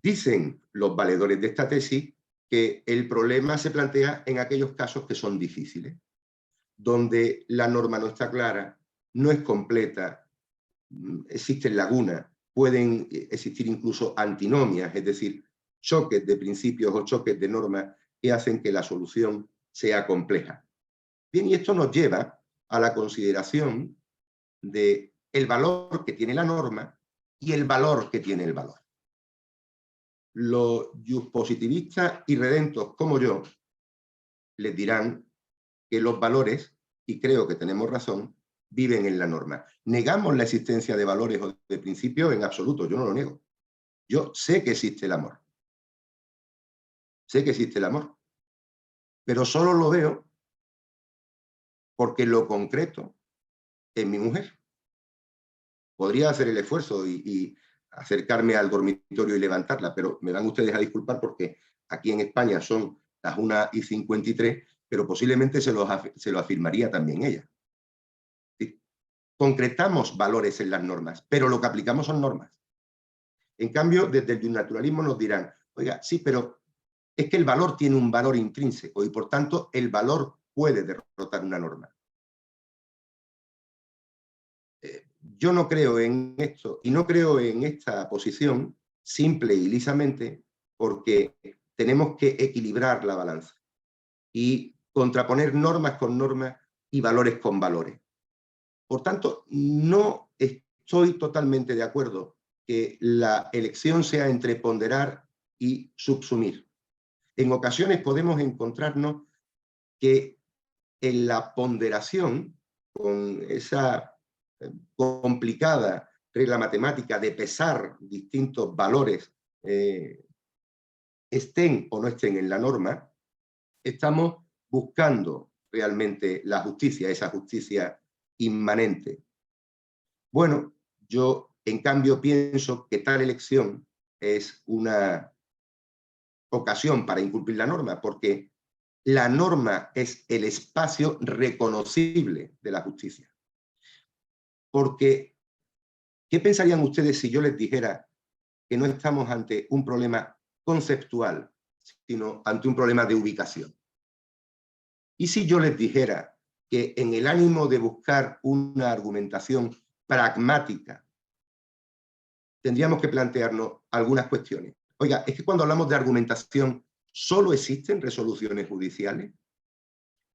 Dicen los valedores de esta tesis que el problema se plantea en aquellos casos que son difíciles, donde la norma no está clara, no es completa, existen lagunas, pueden existir incluso antinomias, es decir, choques de principios o choques de normas que hacen que la solución sea compleja. Bien, y esto nos lleva a la consideración del valor que tiene la norma y el valor que tiene el valor. Los positivistas y redentos como yo les dirán que los valores, y creo que tenemos razón, viven en la norma. ¿Negamos la existencia de valores o de principios? En absoluto, yo no lo niego. Yo sé que existe el amor. Sé que existe el amor. Pero solo lo veo porque lo concreto es mi mujer. Podría hacer el esfuerzo y acercarme al dormitorio y levantarla, pero me dan ustedes a disculpar porque aquí en España son las 1:53, pero posiblemente se lo afirmaría también ella. ¿Sí? Concretamos valores en las normas, pero lo que aplicamos son normas. En cambio, desde el naturalismo nos dirán, Oiga, sí, pero es que el valor tiene un valor intrínseco y por tanto el valor puede derrotar una norma. Yo no creo en esto y no creo en esta posición simple y lisamente porque tenemos que equilibrar la balanza y contraponer normas con normas y valores con valores. Por tanto, no estoy totalmente de acuerdo que la elección sea entre ponderar y subsumir. En ocasiones podemos encontrarnos que en la ponderación, con esa complicada regla matemática de pesar distintos valores, estén o no estén en la norma, estamos buscando realmente la justicia, esa justicia inmanente. Bueno, yo en cambio pienso que tal elección es una ocasión para incumplir la norma, porque la norma es el espacio reconocible de la justicia. Porque, ¿qué pensarían ustedes si yo les dijera que no estamos ante un problema conceptual, sino ante un problema de ubicación? ¿Y si yo les dijera que en el ánimo de buscar una argumentación pragmática, tendríamos que plantearnos algunas cuestiones? Oiga, es que cuando hablamos de argumentación, ¿solo existen resoluciones judiciales?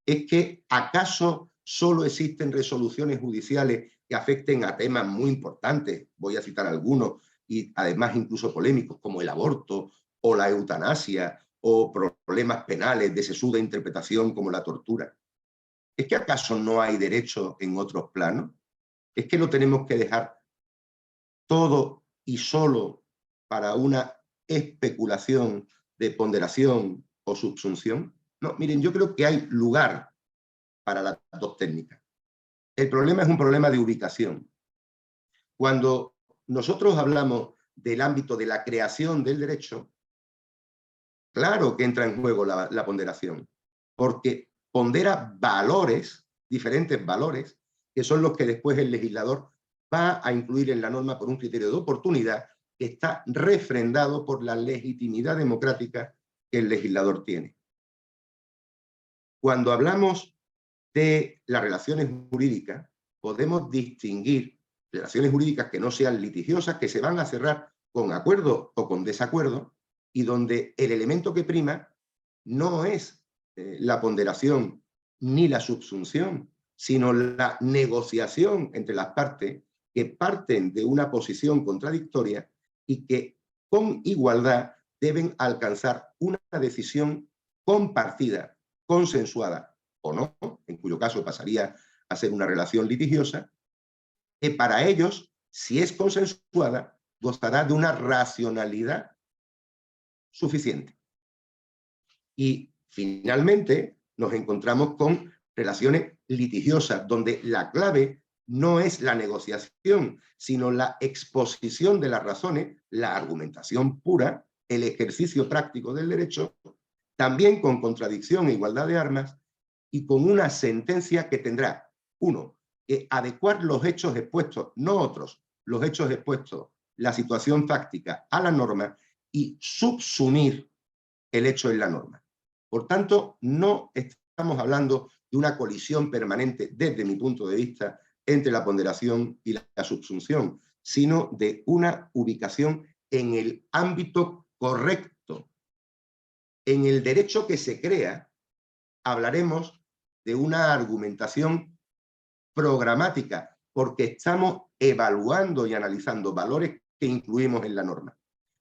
¿Es que acaso solo existen resoluciones judiciales que afecten a temas muy importantes? Voy a citar algunos, y además incluso polémicos, como el aborto o la eutanasia, o problemas penales de sesuda interpretación como la tortura. ¿Es que acaso no hay derecho en otros planos? ¿Es que lo tenemos que dejar todo y solo para una especulación de ponderación o subsunción? No, miren, yo creo que hay lugar para las dos técnicas. El problema es un problema de ubicación. Cuando nosotros hablamos del ámbito de la creación del derecho, claro que entra en juego la ponderación, porque pondera valores, diferentes valores, que son los que después el legislador va a incluir en la norma por un criterio de oportunidad que está refrendado por la legitimidad democrática que el legislador tiene. Cuando hablamos de las relaciones jurídicas, podemos distinguir relaciones jurídicas que no sean litigiosas, que se van a cerrar con acuerdo o con desacuerdo, y donde el elemento que prima no es la ponderación ni la subsunción, sino la negociación entre las partes que parten de una posición contradictoria y que con igualdad deben alcanzar una decisión compartida, consensuada o no, en cuyo caso pasaría a ser una relación litigiosa, que para ellos, si es consensuada, gozará de una racionalidad suficiente. Y finalmente nos encontramos con relaciones litigiosas, donde la clave no es la negociación, sino la exposición de las razones, la argumentación pura, el ejercicio práctico del derecho, también con contradicción e igualdad de armas, y con una sentencia que tendrá, uno, que adecuar los hechos expuestos, no otros, los hechos expuestos, la situación fáctica a la norma, y subsumir el hecho en la norma. Por tanto, no estamos hablando de una colisión permanente, desde mi punto de vista, entre la ponderación y la subsunción, sino de una ubicación en el ámbito correcto. En el derecho que se crea, hablaremos de una argumentación programática, porque estamos evaluando y analizando valores que incluimos en la norma.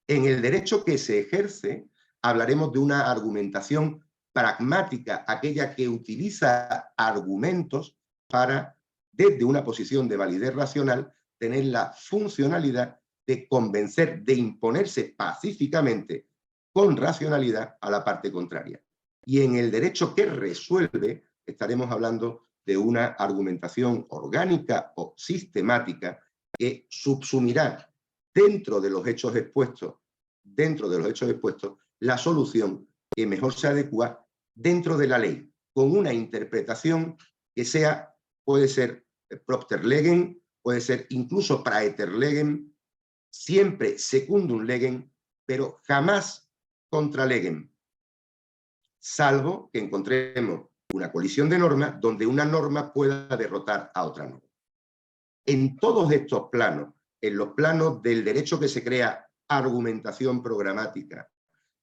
En el derecho que se ejerce, hablaremos de una argumentación pragmática, aquella que utiliza argumentos para, desde una posición de validez racional, tener la funcionalidad de convencer, de imponerse pacíficamente, con racionalidad, a la parte contraria. Y en el derecho que resuelve, estaremos hablando de una argumentación orgánica o sistemática que subsumirá dentro de los hechos expuestos, la solución que mejor se adecua dentro de la ley, con una interpretación que sea, puede ser propter legem, puede ser incluso praeter legem, siempre secundum legem, pero jamás contra legem, salvo que encontremos una colisión de normas donde una norma pueda derrotar a otra norma. En todos estos planos, en los planos del derecho que se crea argumentación programática,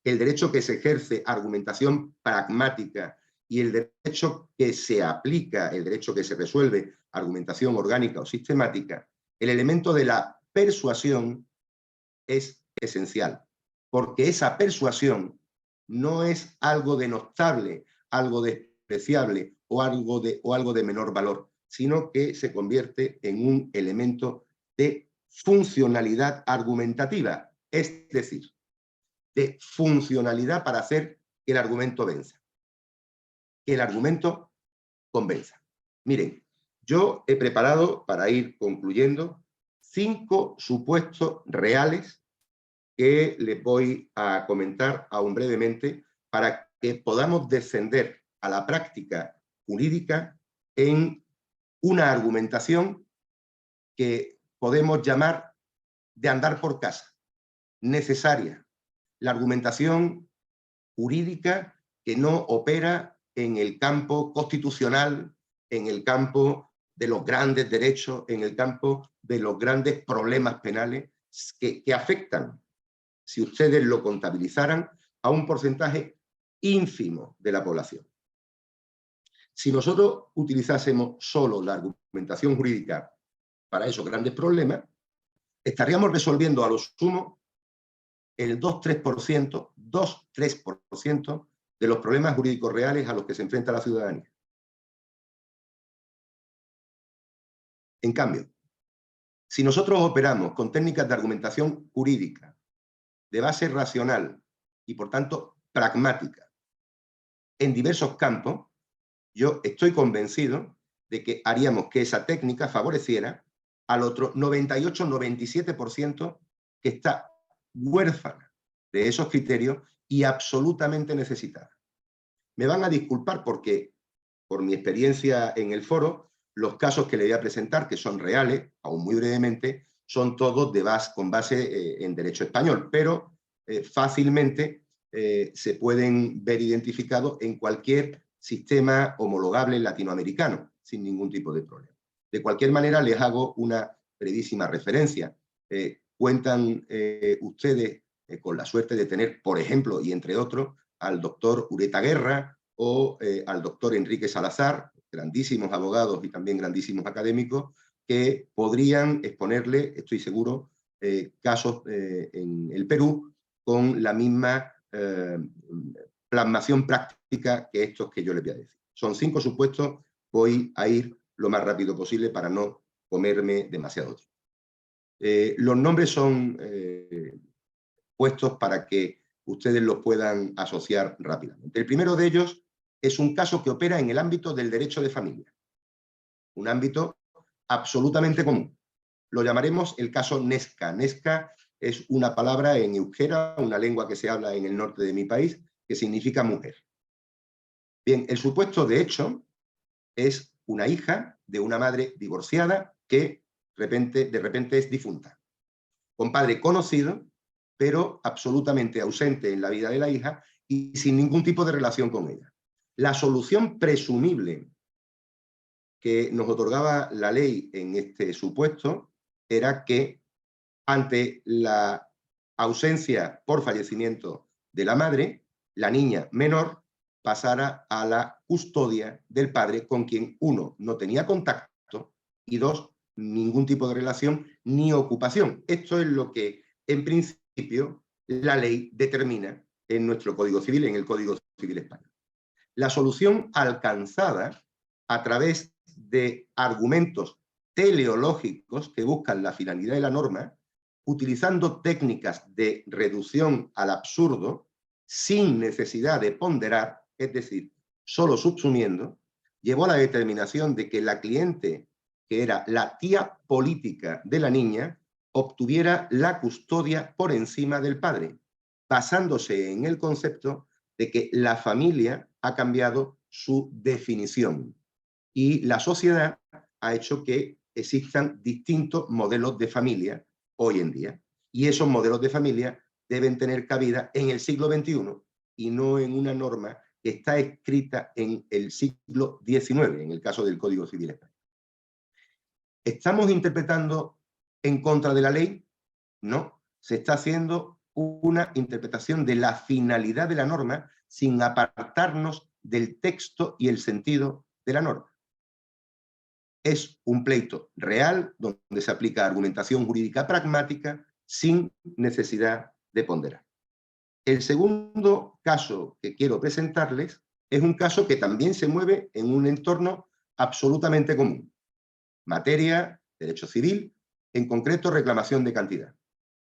el derecho que se ejerce argumentación pragmática y el derecho que se aplica, el derecho que se resuelve argumentación orgánica o sistemática, el elemento de la persuasión es esencial, porque esa persuasión no es algo denostable, algo despreciable o algo de menor valor, sino que se convierte en un elemento de funcionalidad argumentativa, es decir, de funcionalidad para hacer que el argumento venza, que el argumento convenza. Miren, yo he preparado, para ir concluyendo, 5 supuestos reales que les voy a comentar aún brevemente para que podamos descender a la práctica jurídica en una argumentación que podemos llamar de andar por casa, necesaria. La argumentación jurídica que no opera en el campo constitucional, en el campo de los grandes derechos, en el campo de los grandes problemas penales que afectan, si ustedes lo contabilizaran, a un porcentaje ínfimo de la población. Si nosotros utilizásemos solo la argumentación jurídica para esos grandes problemas, estaríamos resolviendo a lo sumo el 2-3% de los problemas jurídicos reales a los que se enfrenta la ciudadanía. En cambio, si nosotros operamos con técnicas de argumentación jurídica de base racional y, por tanto, pragmática, en diversos campos, yo estoy convencido de que haríamos que esa técnica favoreciera al otro 98-97% que está huérfana de esos criterios y absolutamente necesitada. Me van a disculpar porque, por mi experiencia en el foro, los casos que le voy a presentar, que son reales, aún muy brevemente, son todos con base en derecho español, pero fácilmente se pueden ver identificados en cualquier sistema homologable latinoamericano, sin ningún tipo de problema. De cualquier manera, les hago una brevísima referencia. Cuentan ustedes con la suerte de tener, por ejemplo, y entre otros, al doctor Ureta Guerra o al doctor Enrique Salazar, grandísimos abogados y también grandísimos académicos, que podrían exponerle, estoy seguro, casos en el Perú con la misma plasmación práctica que estos que yo les voy a decir. Son 5 supuestos, voy a ir lo más rápido posible para no comerme demasiado tiempo. Los nombres son puestos para que ustedes los puedan asociar rápidamente. El primero de ellos es un caso que opera en el ámbito del derecho de familia, un ámbito absolutamente común. Lo llamaremos el caso Nesca. Nesca es una palabra en euskera, una lengua que se habla en el norte de mi país, que significa mujer. Bien, el supuesto de hecho es una hija de una madre divorciada que de repente es difunta, con padre conocido, pero absolutamente ausente en la vida de la hija y sin ningún tipo de relación con ella. La solución presumible que nos otorgaba la ley en este supuesto era que ante la ausencia por fallecimiento de la madre, la niña menor pasara a la custodia del padre con quien, 1, no tenía contacto y 2, ningún tipo de relación ni ocupación. Esto es lo que, en principio, la ley determina en nuestro Código Civil, en el Código Civil español. La solución alcanzada a través de argumentos teleológicos que buscan la finalidad de la norma, utilizando técnicas de reducción al absurdo, sin necesidad de ponderar, es decir, solo subsumiendo, llevó a la determinación de que la cliente, que era la tía política de la niña, obtuviera la custodia por encima del padre, basándose en el concepto de que la familia ha cambiado su definición y la sociedad ha hecho que existan distintos modelos de familia hoy en día. Y esos modelos de familia deben tener cabida en el siglo XXI y no en una norma que está escrita en el siglo XIX, en el caso del Código Civil Español. ¿Estamos interpretando en contra de la ley? No, se está haciendo una interpretación de la finalidad de la norma sin apartarnos del texto y el sentido de la norma. Es un pleito real donde se aplica argumentación jurídica pragmática sin necesidad de ponderar. El segundo caso que quiero presentarles es un caso que también se mueve en un entorno absolutamente común. Materia, derecho civil, en concreto reclamación de cantidad.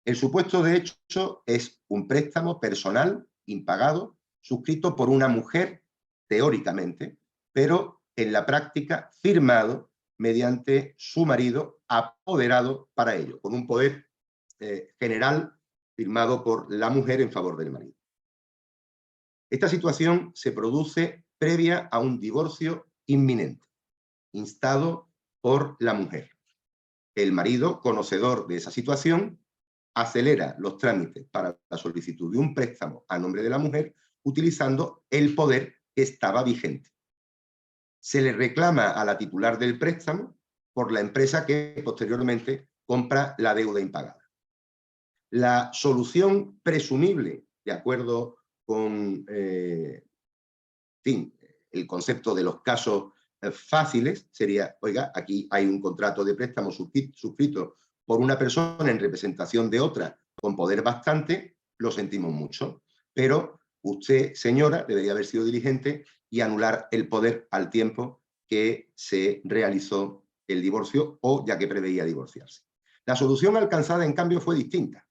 El supuesto de hecho es un préstamo personal impagado suscrito por una mujer, teóricamente, pero en la práctica firmado mediante su marido apoderado para ello, con un poder general firmado por la mujer en favor del marido. Esta situación se produce previa a un divorcio inminente, instado por la mujer. El marido, conocedor de esa situación, acelera los trámites para la solicitud de un préstamo a nombre de la mujer utilizando el poder que estaba vigente. Se le reclama a la titular del préstamo por la empresa que posteriormente compra la deuda impagada. La solución presumible, de acuerdo con el concepto de los casos fáciles, sería, oiga, aquí hay un contrato de préstamo suscrito por una persona en representación de otra con poder bastante, lo sentimos mucho, pero usted, señora, debería haber sido diligente y anular el poder al tiempo que se realizó el divorcio o ya que preveía divorciarse. La solución alcanzada, en cambio, fue distinta.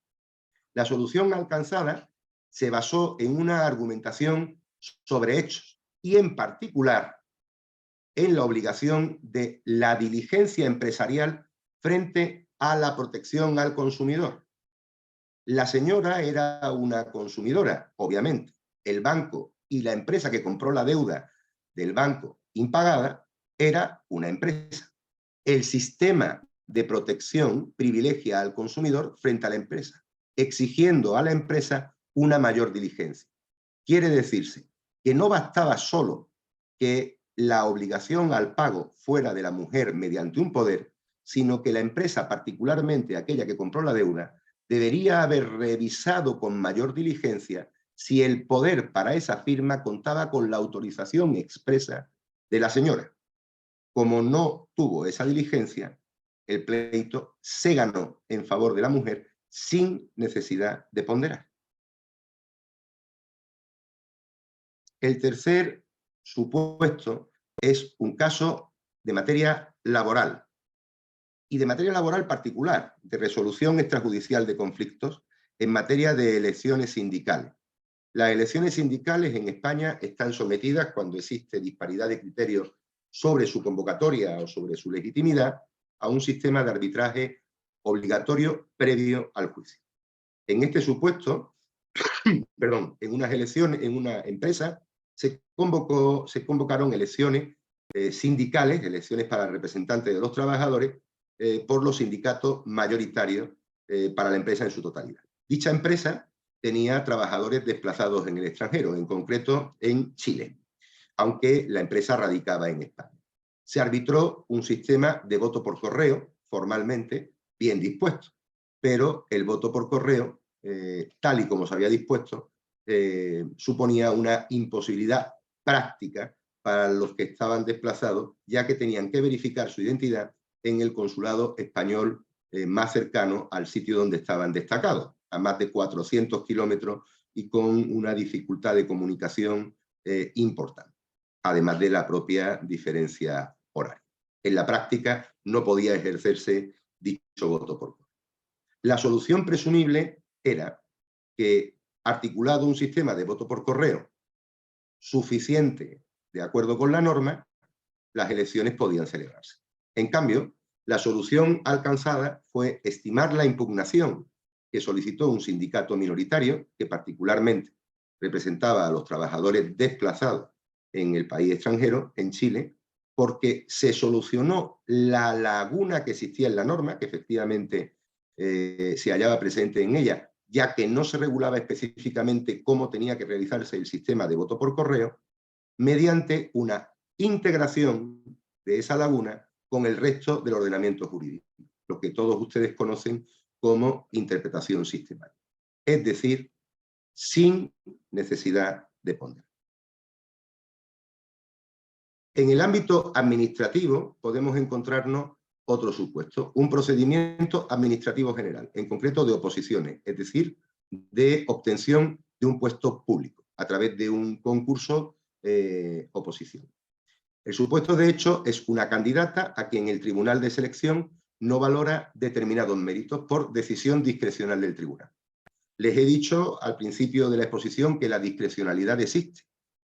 La solución alcanzada se basó en una argumentación sobre hechos y, en particular, en la obligación de la diligencia empresarial frente a la protección al consumidor. La señora era una consumidora, obviamente. El banco y la empresa que compró la deuda del banco impagada era una empresa. El sistema de protección privilegia al consumidor frente a la empresa, exigiendo a la empresa una mayor diligencia. Quiere decirse que no bastaba solo que la obligación al pago fuera de la mujer mediante un poder, sino que la empresa, particularmente aquella que compró la deuda, debería haber revisado con mayor diligencia si el poder para esa firma contaba con la autorización expresa de la señora. Como no tuvo esa diligencia, el pleito se ganó en favor de la mujer sin necesidad de ponderar. El tercer supuesto es un caso de materia laboral y de materia laboral particular, de resolución extrajudicial de conflictos en materia de elecciones sindicales. Las elecciones sindicales en España están sometidas, cuando existe disparidad de criterios sobre su convocatoria o sobre su legitimidad, a un sistema de arbitraje obligatorio previo al juicio. En este supuesto, en unas elecciones, en una empresa, se convocaron elecciones sindicales, elecciones para representantes de los trabajadores, por los sindicatos mayoritarios para la empresa en su totalidad. Dicha empresa tenía trabajadores desplazados en el extranjero, en concreto en Chile, aunque la empresa radicaba en España. Se arbitró un sistema de voto por correo, formalmente bien dispuesto, pero el voto por correo, tal y como se había dispuesto, suponía una imposibilidad práctica para los que estaban desplazados, ya que tenían que verificar su identidad en el consulado español más cercano al sitio donde estaban destacados, a más de 400 kilómetros y con una dificultad de comunicación importante, además de la propia diferencia horaria. En la práctica no podía ejercerse dicho voto por correo. La solución presumible era que, articulado un sistema de voto por correo suficiente de acuerdo con la norma, las elecciones podían celebrarse. En cambio, la solución alcanzada fue estimar la impugnación que solicitó un sindicato minoritario, que particularmente representaba a los trabajadores desplazados en el país extranjero, en Chile, porque se solucionó la laguna que existía en la norma, que efectivamente se hallaba presente en ella ya que no se regulaba específicamente cómo tenía que realizarse el sistema de voto por correo, mediante una integración de esa laguna con el resto del ordenamiento jurídico, lo que todos ustedes conocen como interpretación sistemática. Es decir, sin necesidad de ponderar. En el ámbito administrativo podemos encontrarnos otro supuesto, un procedimiento administrativo general, en concreto de oposiciones, es decir, de obtención de un puesto público a través de un concurso oposición. El supuesto de hecho es una candidata a quien el tribunal de selección no valora determinados méritos por decisión discrecional del tribunal. Les he dicho al principio de la exposición que la discrecionalidad existe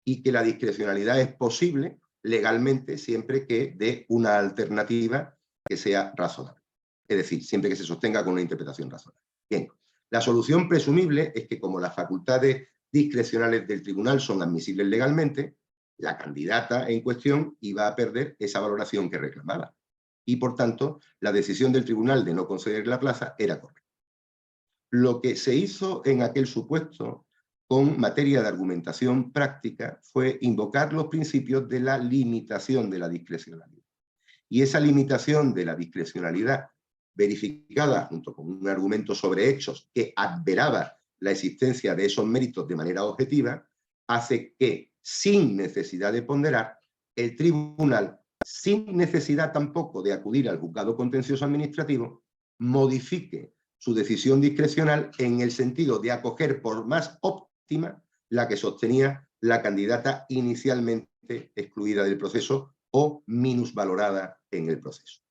y que la discrecionalidad es posible legalmente siempre que dé una alternativa que sea razonable. Es decir, siempre que se sostenga con una interpretación razonable. Bien, la solución presumible es que como las facultades discrecionales del tribunal son admisibles legalmente, la candidata en cuestión iba a perder esa valoración que reclamaba. Y por tanto, la decisión del tribunal de no conceder la plaza era correcta. Lo que se hizo en aquel supuesto con materia de argumentación práctica fue invocar los principios de la limitación de la discrecionalidad. Y esa limitación de la discrecionalidad, verificada junto con un argumento sobre hechos que adveraba la existencia de esos méritos de manera objetiva, hace que, sin necesidad de ponderar, el tribunal, sin necesidad tampoco de acudir al juzgado contencioso administrativo, modifique su decisión discrecional en el sentido de acoger por más óptima la que sostenía la candidata inicialmente excluida del proceso o minusvalorada en el proceso.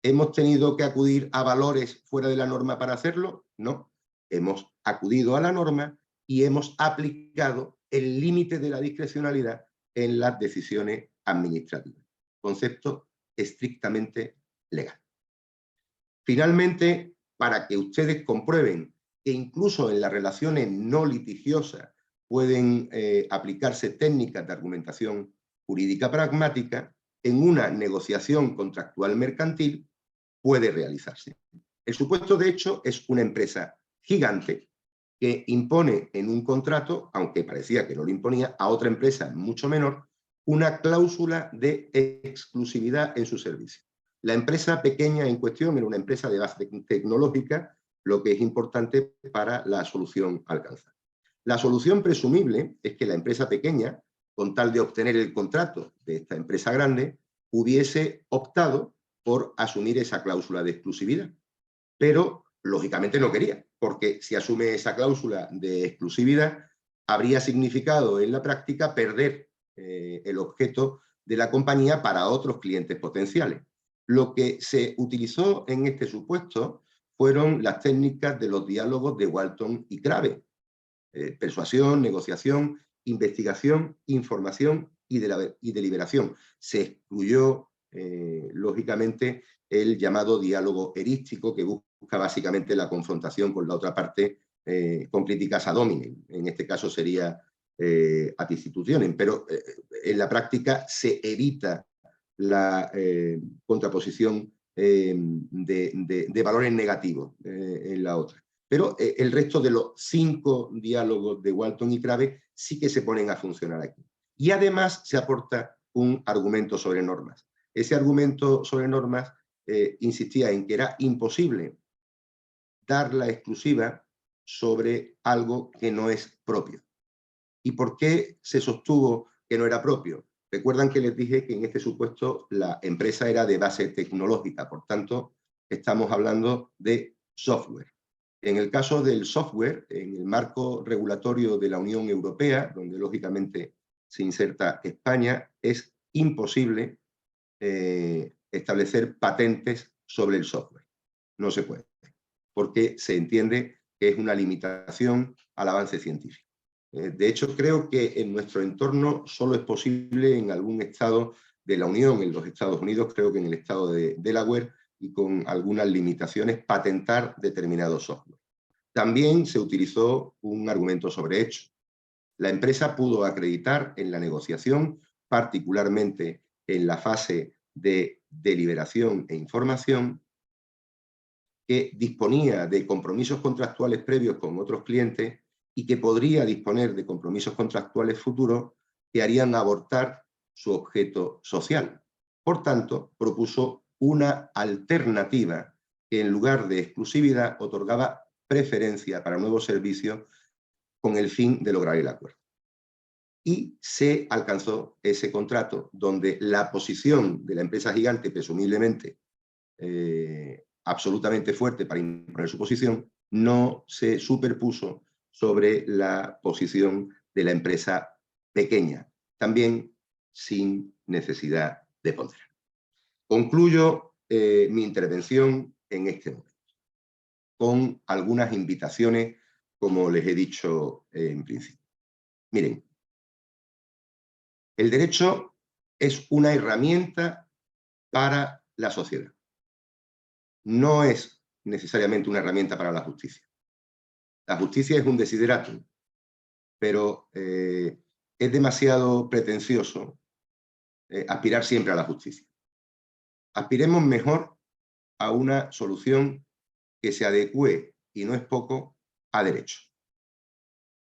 ¿Hemos tenido que acudir a valores fuera de la norma para hacerlo? No. Hemos acudido a la norma y hemos aplicado el límite de la discrecionalidad en las decisiones administrativas. Concepto estrictamente legal. Finalmente, para que ustedes comprueben que incluso en las relaciones no litigiosas pueden aplicarse técnicas de argumentación jurídica pragmática, en una negociación contractual mercantil puede realizarse. El supuesto de hecho es una empresa gigante que impone en un contrato, aunque parecía que no lo imponía, a otra empresa mucho menor, una cláusula de exclusividad en su servicio. La empresa pequeña en cuestión era una empresa de base tecnológica, lo que es importante para la solución alcanzada. La solución presumible es que la empresa pequeña, con tal de obtener el contrato de esta empresa grande, hubiese optado por asumir esa cláusula de exclusividad. Pero, lógicamente, no quería, porque si asume esa cláusula de exclusividad, habría significado en la práctica perder el objeto de la compañía para otros clientes potenciales. Lo que se utilizó en este supuesto fueron las técnicas de los diálogos de Walton y Crabbe. Persuasión, negociación, investigación, información y deliberación. Se excluyó, lógicamente, el llamado diálogo erístico, que busca básicamente la confrontación con la otra parte con críticas ad hominem. En este caso sería ad institutionem, pero en la práctica se evita la contraposición de valores negativos en la otra. Pero el resto de los 5 diálogos de Walton y Crabbe sí que se ponen a funcionar aquí. Y además se aporta un argumento sobre normas. Ese argumento sobre normas insistía en que era imposible dar la exclusiva sobre algo que no es propio. ¿Y por qué se sostuvo que no era propio? Recuerdan que les dije que en este supuesto la empresa era de base tecnológica, por tanto estamos hablando de software. En el caso del software, en el marco regulatorio de la Unión Europea, donde lógicamente se inserta España, es imposible establecer patentes sobre el software. No se puede, porque se entiende que es una limitación al avance científico. De hecho, creo que en nuestro entorno solo es posible en algún estado de la Unión, en los Estados Unidos, creo que en el estado de Delaware, y con algunas limitaciones, patentar determinado software. También se utilizó un argumento sobre hecho. La empresa pudo acreditar en la negociación, particularmente en la fase de deliberación e información, que disponía de compromisos contractuales previos con otros clientes y que podría disponer de compromisos contractuales futuros que harían abortar su objeto social. Por tanto, propuso una alternativa que en lugar de exclusividad otorgaba preferencia para nuevos servicios con el fin de lograr el acuerdo. Y se alcanzó ese contrato donde la posición de la empresa gigante, presumiblemente absolutamente fuerte para imponer su posición, no se superpuso sobre la posición de la empresa pequeña, también sin necesidad de ponderar. Concluyo mi intervención en este momento con algunas invitaciones, como les he dicho en principio. Miren, el derecho es una herramienta para la sociedad. No es necesariamente una herramienta para la justicia. La justicia es un desideratum, pero es demasiado pretencioso aspirar siempre a la justicia. Aspiremos mejor a una solución que se adecue, y no es poco, a derecho.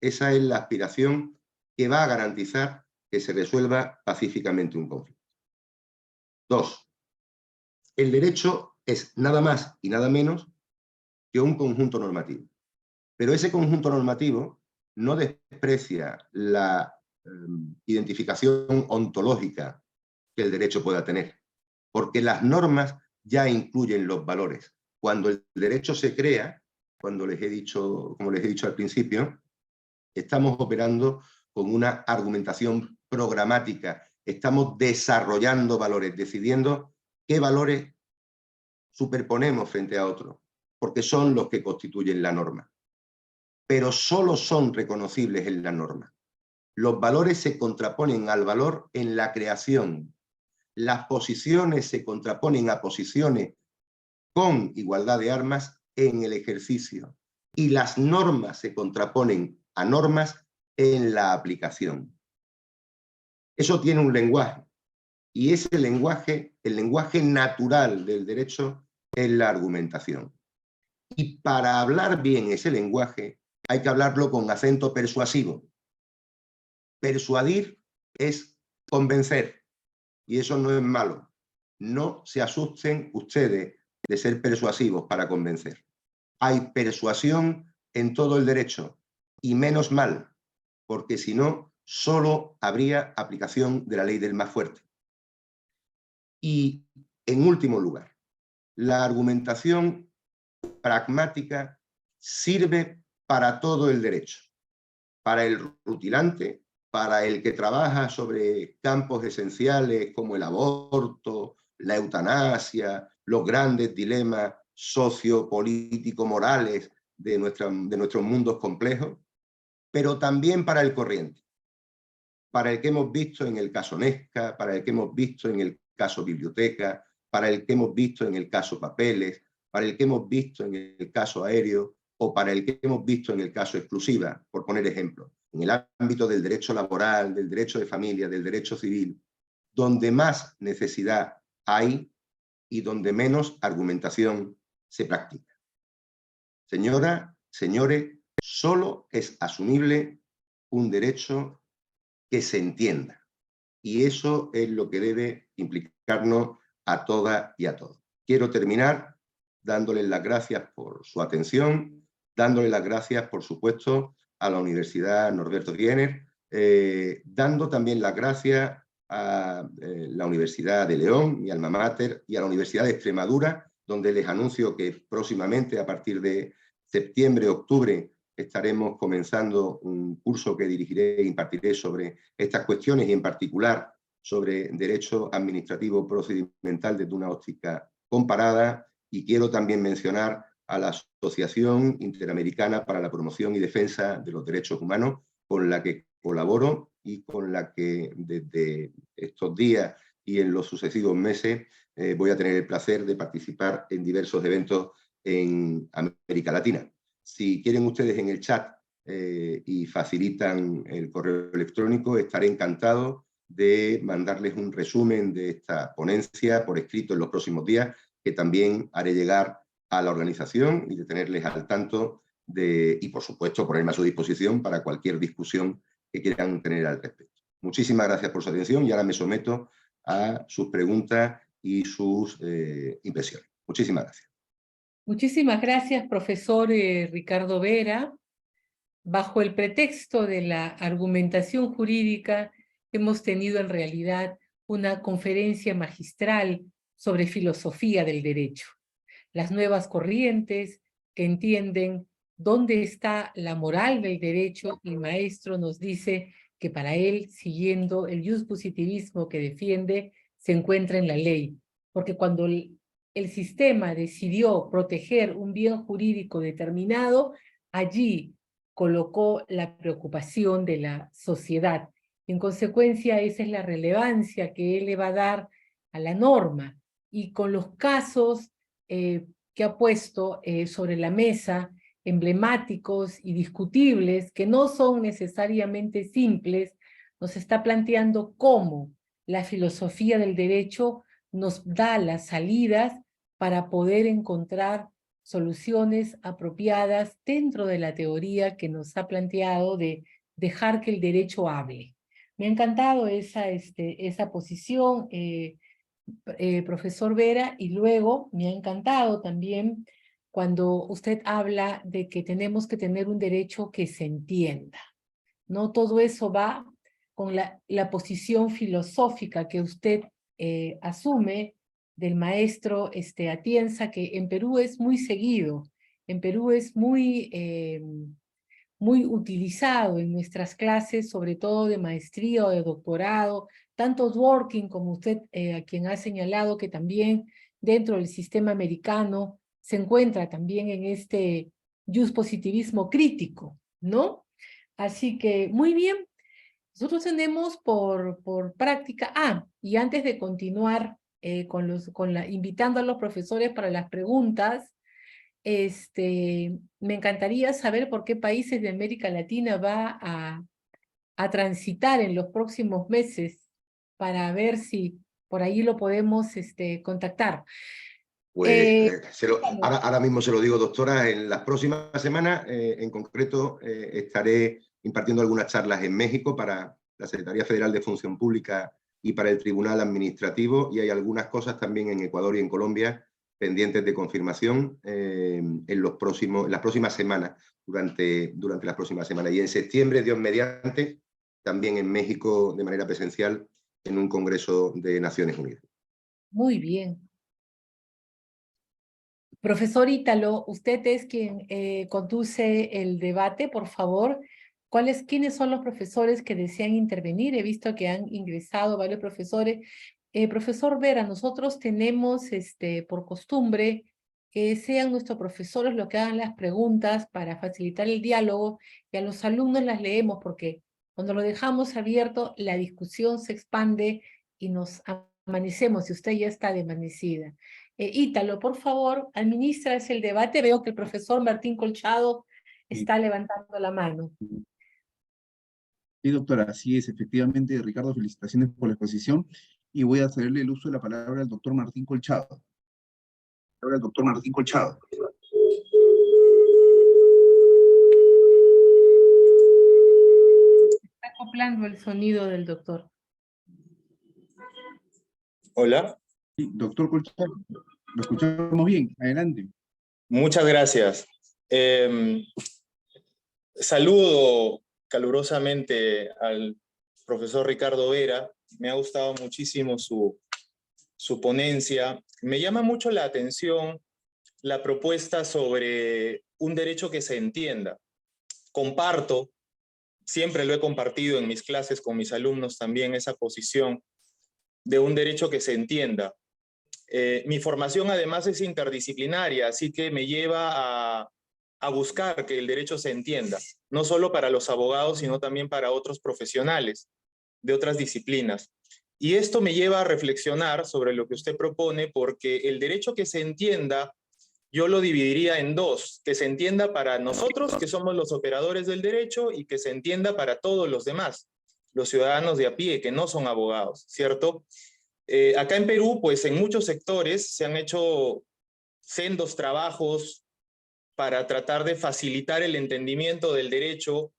Esa es la aspiración que va a garantizar que se resuelva pacíficamente un conflicto. 2. El derecho es nada más y nada menos que un conjunto normativo. Pero ese conjunto normativo no desprecia la identificación ontológica que el derecho pueda tener, porque las normas ya incluyen los valores. Cuando el derecho se crea, como les he dicho al principio, estamos operando con una argumentación programática, estamos desarrollando valores, decidiendo qué valores superponemos frente a otros, porque son los que constituyen la norma. Pero solo son reconocibles en la norma. Los valores se contraponen al valor en la creación. Las posiciones se contraponen a posiciones con igualdad de armas en el ejercicio. Y las normas se contraponen a normas en la aplicación. Eso tiene un lenguaje. Y ese lenguaje, el lenguaje natural del derecho, es la argumentación. Y para hablar bien ese lenguaje, hay que hablarlo con acento persuasivo. Persuadir es convencer, y eso no es malo. No se asusten ustedes de ser persuasivos para convencer. Hay persuasión en todo el derecho, y menos mal, porque si no, solo habría aplicación de la ley del más fuerte. Y, en último lugar, la argumentación pragmática sirve para todo el derecho, para el rutilante, para el que trabaja sobre campos esenciales como el aborto, la eutanasia, los grandes dilemas sociopolítico-morales de nuestros mundos complejos, pero también para el corriente, para el que hemos visto en el caso Nesca, para el que hemos visto en el caso Biblioteca, para el que hemos visto en el caso Papeles, para el que hemos visto en el caso Aéreo, o para el que hemos visto en el caso Exclusiva, por poner ejemplos, en el ámbito del derecho laboral, del derecho de familia, del derecho civil, donde más necesidad hay y donde menos argumentación se practica. Señoras, señores, solo es asumible un derecho que se entienda. Y eso es lo que debe implicarnos a todas y a todos. Quiero terminar dándoles las gracias por su atención, dándoles las gracias, por supuesto, a la Universidad Norberto Wiener, dando también las gracias a la Universidad de León, mi alma mater, y a la Universidad de Extremadura, donde les anuncio que próximamente, a partir de septiembre, octubre, estaremos comenzando un curso que dirigiré e impartiré sobre estas cuestiones y en particular sobre derecho administrativo procedimental desde una óptica comparada. Y quiero también mencionar a la Asociación Interamericana para la Promoción y Defensa de los Derechos Humanos, con la que colaboro y con la que desde estos días y en los sucesivos meses voy a tener el placer de participar en diversos eventos en América Latina. Si quieren ustedes en el chat y facilitan el correo electrónico, estaré encantado de mandarles un resumen de esta ponencia por escrito en los próximos días, que también haré llegar a la organización y de tenerles al tanto y por supuesto ponerme a su disposición para cualquier discusión que quieran tener al respecto. Muchísimas gracias por su atención y ahora me someto a sus preguntas y sus impresiones. Muchísimas gracias. Muchísimas gracias, profesor Ricardo Vera. Bajo el pretexto de la argumentación jurídica, hemos tenido en realidad una conferencia magistral sobre filosofía del derecho. Las nuevas corrientes que entienden dónde está la moral del derecho, y el maestro nos dice que para él, siguiendo el positivismo que defiende, se encuentra en la ley. Porque cuando el sistema decidió proteger un bien jurídico determinado, allí colocó la preocupación de la sociedad. En consecuencia, esa es la relevancia que él le va a dar a la norma. Y con los casos que ha puesto sobre la mesa, emblemáticos y discutibles, que no son necesariamente simples, nos está planteando cómo la filosofía del derecho nos da las salidas para poder encontrar soluciones apropiadas dentro de la teoría que nos ha planteado de dejar que el derecho hable. Me ha encantado esa posición, profesor Vera, y luego me ha encantado también cuando usted habla de que tenemos que tener un derecho que se entienda, ¿no? Todo eso va con la posición filosófica que usted asume del maestro Atienza, que en Perú es muy seguido, en Perú es muy utilizado en nuestras clases, sobre todo de maestría o de doctorado, tanto Dworkin como usted, a quien ha señalado que también dentro del sistema americano se encuentra también en este positivismo crítico, ¿no? Así que, muy bien, nosotros tenemos por práctica, y antes de continuar invitando a los profesores para las preguntas, me encantaría saber por qué países de América Latina va a transitar en los próximos meses para ver si por ahí lo podemos contactar. Pues ahora mismo se lo digo, doctora, en las próximas semanas, en concreto, estaré impartiendo algunas charlas en México para la Secretaría Federal de Función Pública y para el Tribunal Administrativo, y hay algunas cosas también en Ecuador y en Colombia pendientes de confirmación en las próximas semanas, durante las próximas semanas. Y en septiembre, Dios mediante, también en México de manera presencial en un congreso de Naciones Unidas. Muy bien. Profesor Ítalo, usted es quien conduce el debate, por favor. ¿Quiénes son los profesores que desean intervenir? He visto que han ingresado varios profesores. Profesor Vera, nosotros tenemos por costumbre que sean nuestros profesores los que hagan las preguntas para facilitar el diálogo, y a los alumnos las leemos porque cuando lo dejamos abierto la discusión se expande y nos amanecemos y usted ya está desvanecida. Ítalo, por favor, administras el debate. Veo que el profesor Martín Colchado está levantando la mano. Sí, doctora, así es, efectivamente, Ricardo, felicitaciones por la exposición, y voy a cederle el uso de la palabra al doctor Martín Colchado. Ahora el doctor Martín Colchado. Está acoplando el sonido del doctor. Hola. Sí, doctor Colchado, lo escuchamos bien, adelante. Muchas gracias. Saludo calurosamente al profesor Ricardo Vera. Me ha gustado muchísimo su ponencia. Me llama mucho la atención la propuesta sobre un derecho que se entienda. Comparto, siempre lo he compartido en mis clases con mis alumnos también, esa posición de un derecho que se entienda. Mi formación además es interdisciplinaria, así que me lleva a buscar que el derecho se entienda, no solo para los abogados, sino también para otros profesionales de otras disciplinas. Y esto me lleva a reflexionar sobre lo que usted propone, porque el derecho que se entienda, yo lo dividiría en dos: que se entienda para nosotros, que somos los operadores del derecho, y que se entienda para todos los demás, los ciudadanos de a pie, que no son abogados, ¿cierto? Acá en Perú, pues en muchos sectores se han hecho sendos trabajos para tratar de facilitar el entendimiento del derecho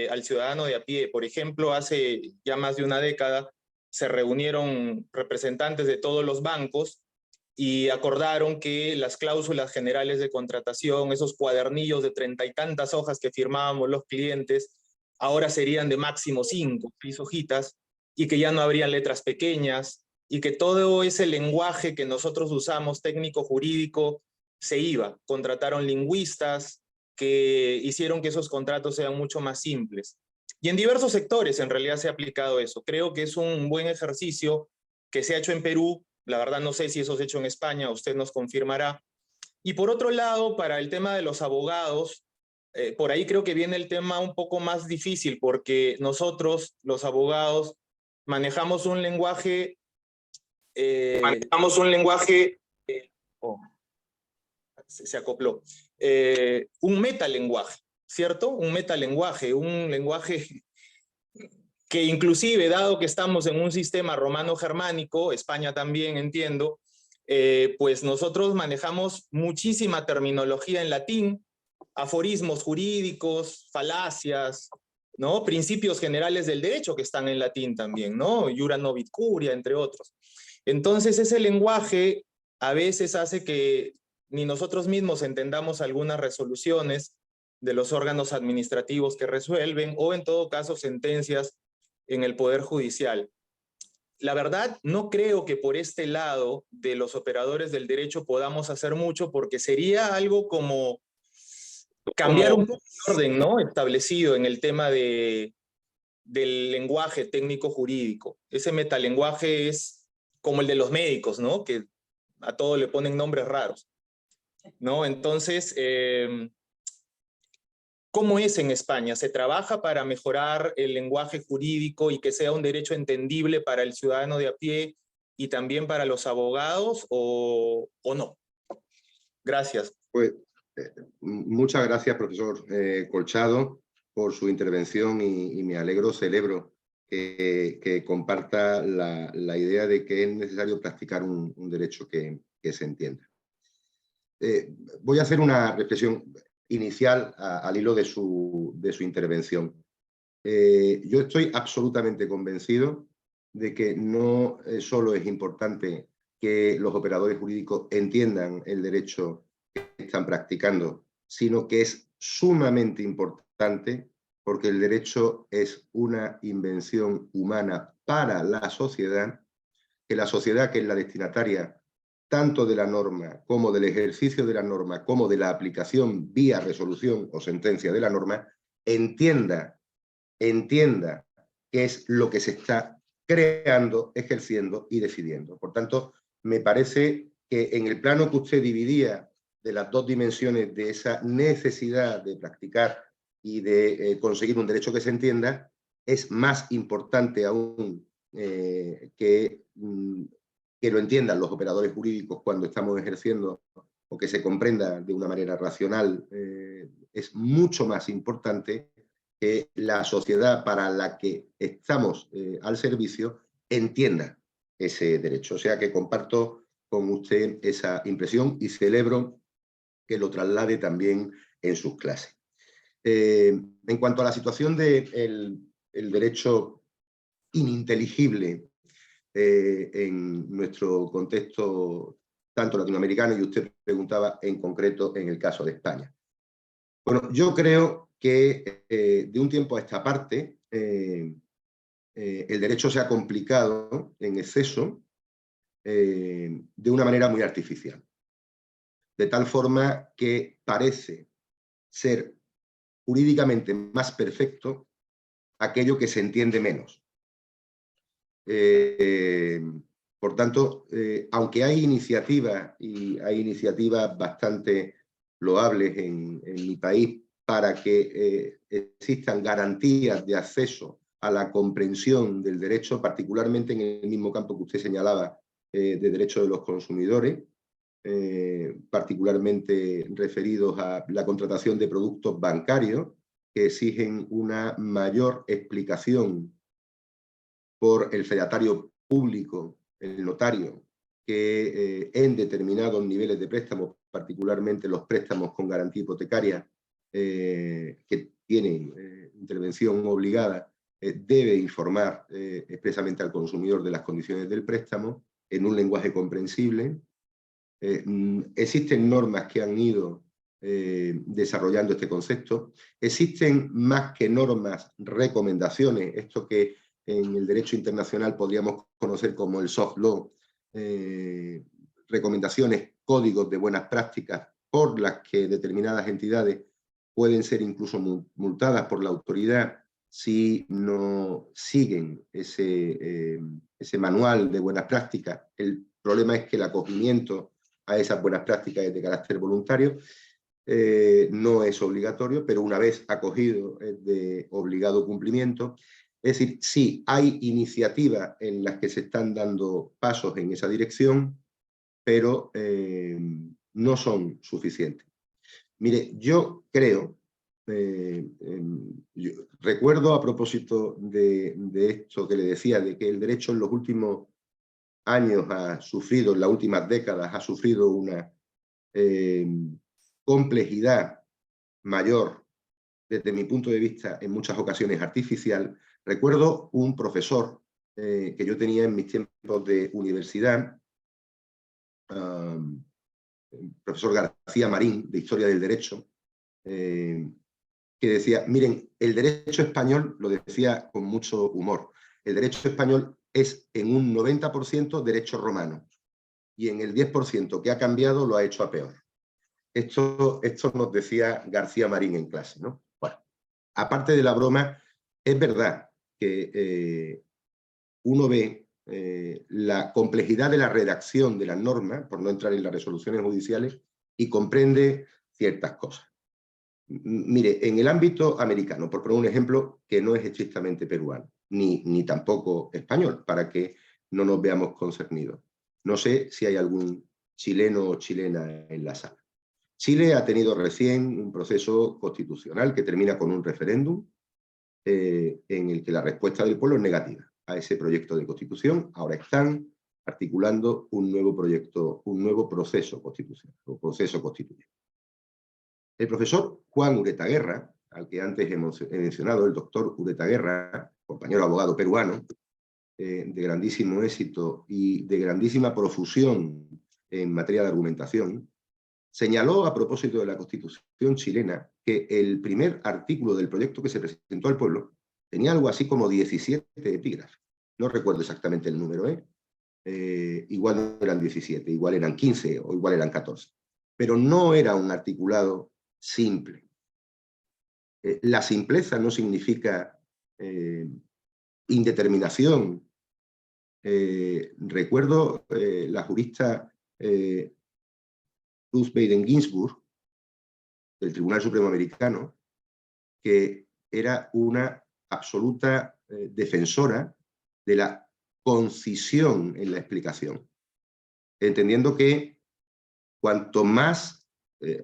al ciudadano de a pie. Por ejemplo, hace ya más de una década se reunieron representantes de todos los bancos y acordaron que las cláusulas generales de contratación, esos cuadernillos de 30 y tantas hojas que firmábamos los clientes, ahora serían de máximo 5, 6 hojitas, y que ya no habrían letras pequeñas, y que todo ese lenguaje que nosotros usamos, técnico-jurídico, se iba. Contrataron lingüistas que hicieron que esos contratos sean mucho más simples. Y en diversos sectores en realidad se ha aplicado eso. Creo que es un buen ejercicio que se ha hecho en Perú. La verdad no sé si eso se ha hecho en España, usted nos confirmará. Y por otro lado, para el tema de los abogados, por ahí creo que viene el tema un poco más difícil, porque nosotros, los abogados, manejamos un lenguaje... se acopló. Un metalenguaje, ¿cierto? Un metalenguaje, un lenguaje que inclusive, dado que estamos en un sistema romano-germánico, España también entiendo, pues nosotros manejamos muchísima terminología en latín, aforismos jurídicos, falacias, ¿no? Principios generales del derecho que están en latín también, ¿no? Iura novit curia, entre otros. Entonces ese lenguaje a veces hace que ni nosotros mismos entendamos algunas resoluciones de los órganos administrativos que resuelven, o en todo caso sentencias en el Poder Judicial. La verdad, no creo que por este lado de los operadores del derecho podamos hacer mucho, porque sería algo como cambiar un poco el orden, ¿no?, establecido en el tema del lenguaje técnico jurídico. Ese metalenguaje es como el de los médicos, ¿no?, que a todo le ponen nombres raros, ¿no? Entonces, ¿cómo es en España? ¿Se trabaja para mejorar el lenguaje jurídico y que sea un derecho entendible para el ciudadano de a pie y también para los abogados, o no? Gracias. Pues, muchas gracias, profesor Colchado, por su intervención, y me alegro, celebro que comparta la idea de que es necesario practicar un derecho que se entienda. Voy a hacer una reflexión inicial al hilo de su intervención. Yo estoy absolutamente convencido de que no solo es importante que los operadores jurídicos entiendan el derecho que están practicando, sino que es sumamente importante, porque el derecho es una invención humana para la sociedad, que la sociedad, que es la destinataria tanto de la norma como del ejercicio de la norma, como de la aplicación vía resolución o sentencia de la norma, entienda qué es lo que se está creando, ejerciendo y decidiendo. Por tanto, me parece que en el plano que usted dividía de las dos dimensiones de esa necesidad de practicar y de conseguir un derecho que se entienda, es más importante aún que lo entiendan los operadores jurídicos cuando estamos ejerciendo, o que se comprenda de una manera racional. Es mucho más importante que la sociedad para la que estamos al servicio entienda ese derecho. O sea que comparto con usted esa impresión y celebro que lo traslade también en sus clases. En cuanto a la situación del derecho ininteligible en nuestro contexto tanto latinoamericano, y usted preguntaba en concreto en el caso de España. Bueno, yo creo que de un tiempo a esta parte el derecho se ha complicado en exceso de una manera muy artificial, de tal forma que parece ser jurídicamente más perfecto aquello que se entiende menos. Por tanto, aunque hay iniciativas, y hay iniciativas bastante loables en mi país para que existan garantías de acceso a la comprensión del derecho, particularmente en el mismo campo que usted señalaba, de derechos de los consumidores, particularmente referidos a la contratación de productos bancarios, que exigen una mayor explicación por el fedatario público, el notario, que en determinados niveles de préstamos, particularmente los préstamos con garantía hipotecaria, que tienen intervención obligada, debe informar expresamente al consumidor de las condiciones del préstamo en un lenguaje comprensible. Existen normas que han ido desarrollando este concepto. Existen más que normas, recomendaciones, esto que en el derecho internacional podríamos conocer como el soft law, recomendaciones, códigos de buenas prácticas por las que determinadas entidades pueden ser incluso multadas por la autoridad si no siguen ese manual de buenas prácticas. El problema es que el acogimiento a esas buenas prácticas es de carácter voluntario, no es obligatorio, pero una vez acogido es de obligado cumplimiento. Es decir, sí, hay iniciativas en las que se están dando pasos en esa dirección, pero no son suficientes. Mire, yo creo, recuerdo a propósito de esto que le decía, de que el derecho en los últimos años ha sufrido, en las últimas décadas, ha sufrido una complejidad mayor, desde mi punto de vista, en muchas ocasiones artificial. Recuerdo un profesor que yo tenía en mis tiempos de universidad, profesor García Marín, de Historia del Derecho, que decía, miren, el derecho español, lo decía con mucho humor, el derecho español es en un 90% derecho romano, y en el 10% que ha cambiado lo ha hecho a peor. Esto nos decía García Marín en clase, ¿no? Bueno, aparte de la broma, es verdad que uno ve la complejidad de la redacción de las normas, por no entrar en las resoluciones judiciales, y comprende ciertas cosas. Mire, en el ámbito americano, por poner un ejemplo que no es estrictamente peruano, ni tampoco español, para que no nos veamos concernidos. No sé si hay algún chileno o chilena en la sala. Chile ha tenido recién un proceso constitucional que termina con un referéndum en el que la respuesta del pueblo es negativa a ese proyecto de constitución. Ahora están articulando un nuevo proyecto, un nuevo proceso constitucional, o proceso constituyente. El profesor Juan Uretaguerra, al que antes he mencionado, el doctor Uretaguerra, compañero abogado peruano, de grandísimo éxito y de grandísima profusión en materia de argumentación, señaló a propósito de la Constitución chilena que el primer artículo del proyecto que se presentó al pueblo tenía algo así como 17 epígrafes. No recuerdo exactamente el número, igual no eran 17, igual eran 15 o igual eran 14. Pero no era un articulado simple. La simpleza no significa indeterminación. Recuerdo la jurista Ruth Bader Ginsburg, del Tribunal Supremo Americano, que era una absoluta defensora de la concisión en la explicación, entendiendo que cuanto más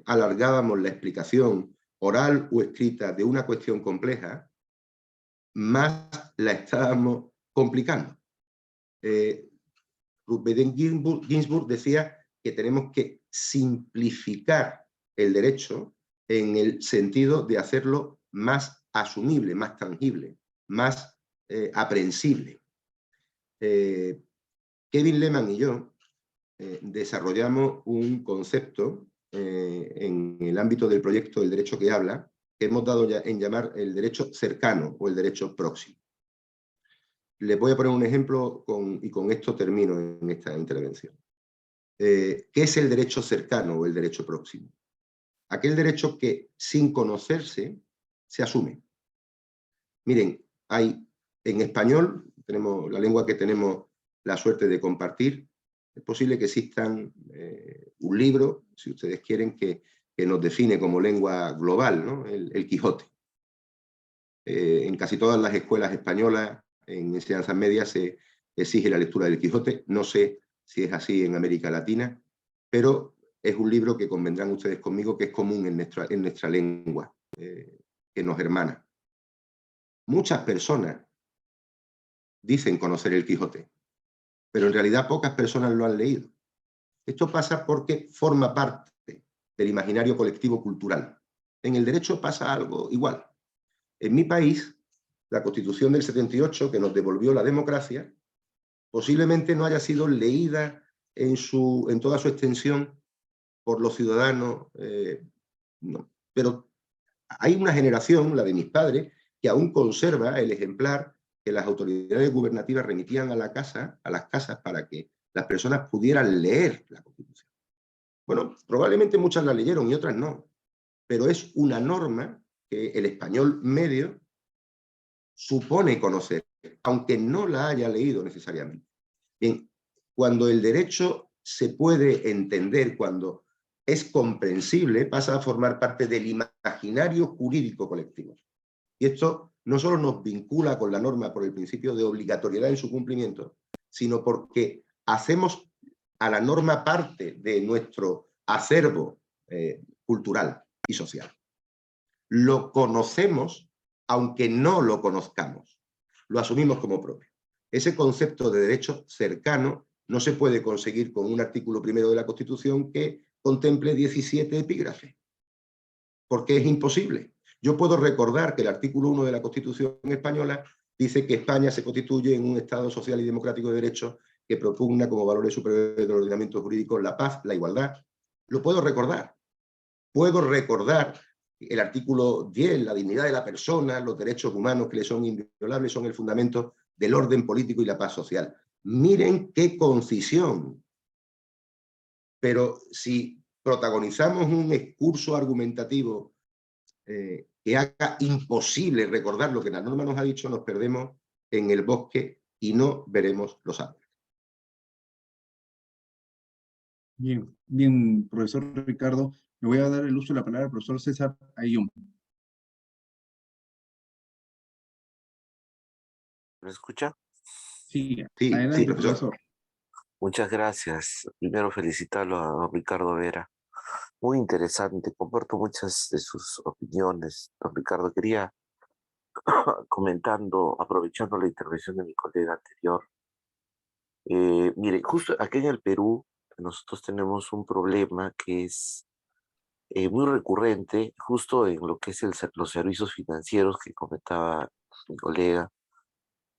alargábamos la explicación oral o escrita de una cuestión compleja, más la estábamos complicando. Ruth Bader Ginsburg decía que tenemos que simplificar el derecho en el sentido de hacerlo más asumible, más tangible, más aprehensible. Kevin Lehman y yo desarrollamos un concepto en el ámbito del proyecto del derecho que habla, que hemos dado ya en llamar el derecho cercano o el derecho próximo. Les voy a poner un ejemplo y con esto termino en esta intervención. ¿Qué es el derecho cercano o el derecho próximo? Aquel derecho que sin conocerse se asume. Miren, hay en español, tenemos la lengua que tenemos la suerte de compartir, es posible que existan un libro, si ustedes quieren, que nos define como lengua global, ¿no? El Quijote. En casi todas las escuelas españolas, en enseñanzas medias, se exige la lectura del Quijote. No sé si es así en América Latina, pero es un libro que convendrán ustedes conmigo que es común en nuestra lengua, que nos hermana. Muchas personas dicen conocer el Quijote, pero en realidad pocas personas lo han leído. Esto pasa porque forma parte del imaginario colectivo cultural. En el derecho pasa algo igual. En mi país, la Constitución del 78, que nos devolvió la democracia, posiblemente no haya sido leída en toda su extensión por los ciudadanos, no. Pero hay una generación, la de mis padres, que aún conserva el ejemplar que las autoridades gubernativas remitían a las casas para que las personas pudieran leer la Constitución. Bueno, probablemente muchas la leyeron y otras no, pero es una norma que el español medio supone conocer, aunque no la haya leído necesariamente. Bien, cuando el derecho se puede entender, cuando es comprensible, pasa a formar parte del imaginario jurídico colectivo. Y esto no solo nos vincula con la norma por el principio de obligatoriedad en su cumplimiento, sino porque hacemos a la norma parte de nuestro acervo cultural y social. Lo conocemos aunque no lo conozcamos. Lo asumimos como propio. Ese concepto de derecho cercano no se puede conseguir con un artículo primero de la Constitución que contemple 17 epígrafes, porque es imposible. Yo puedo recordar que el artículo 1 de la Constitución española dice que España se constituye en un Estado social y democrático de derecho que propugna como valores superiores del ordenamiento jurídico la paz, la igualdad. Lo puedo recordar. Puedo recordar el artículo 10, la dignidad de la persona, los derechos humanos que le son inviolables, son el fundamento del orden político y la paz social. Miren qué concisión. Pero si protagonizamos un discurso argumentativo que haga imposible recordar lo que la norma nos ha dicho, nos perdemos en el bosque y no veremos los árboles. Bien, bien, profesor Ricardo. Le voy a dar el uso de la palabra al profesor César Ayllón. ¿Me escucha? Sí, Sí, adelante, profesor. profesor. Muchas gracias. Primero felicitarlo a don Ricardo Vera. Muy interesante, comparto muchas de sus opiniones. Don Ricardo, quería comentando, aprovechando la intervención de mi colega anterior. Mire, justo aquí en el Perú nosotros tenemos un problema que es muy recurrente, justo en lo que es los servicios financieros que comentaba mi colega,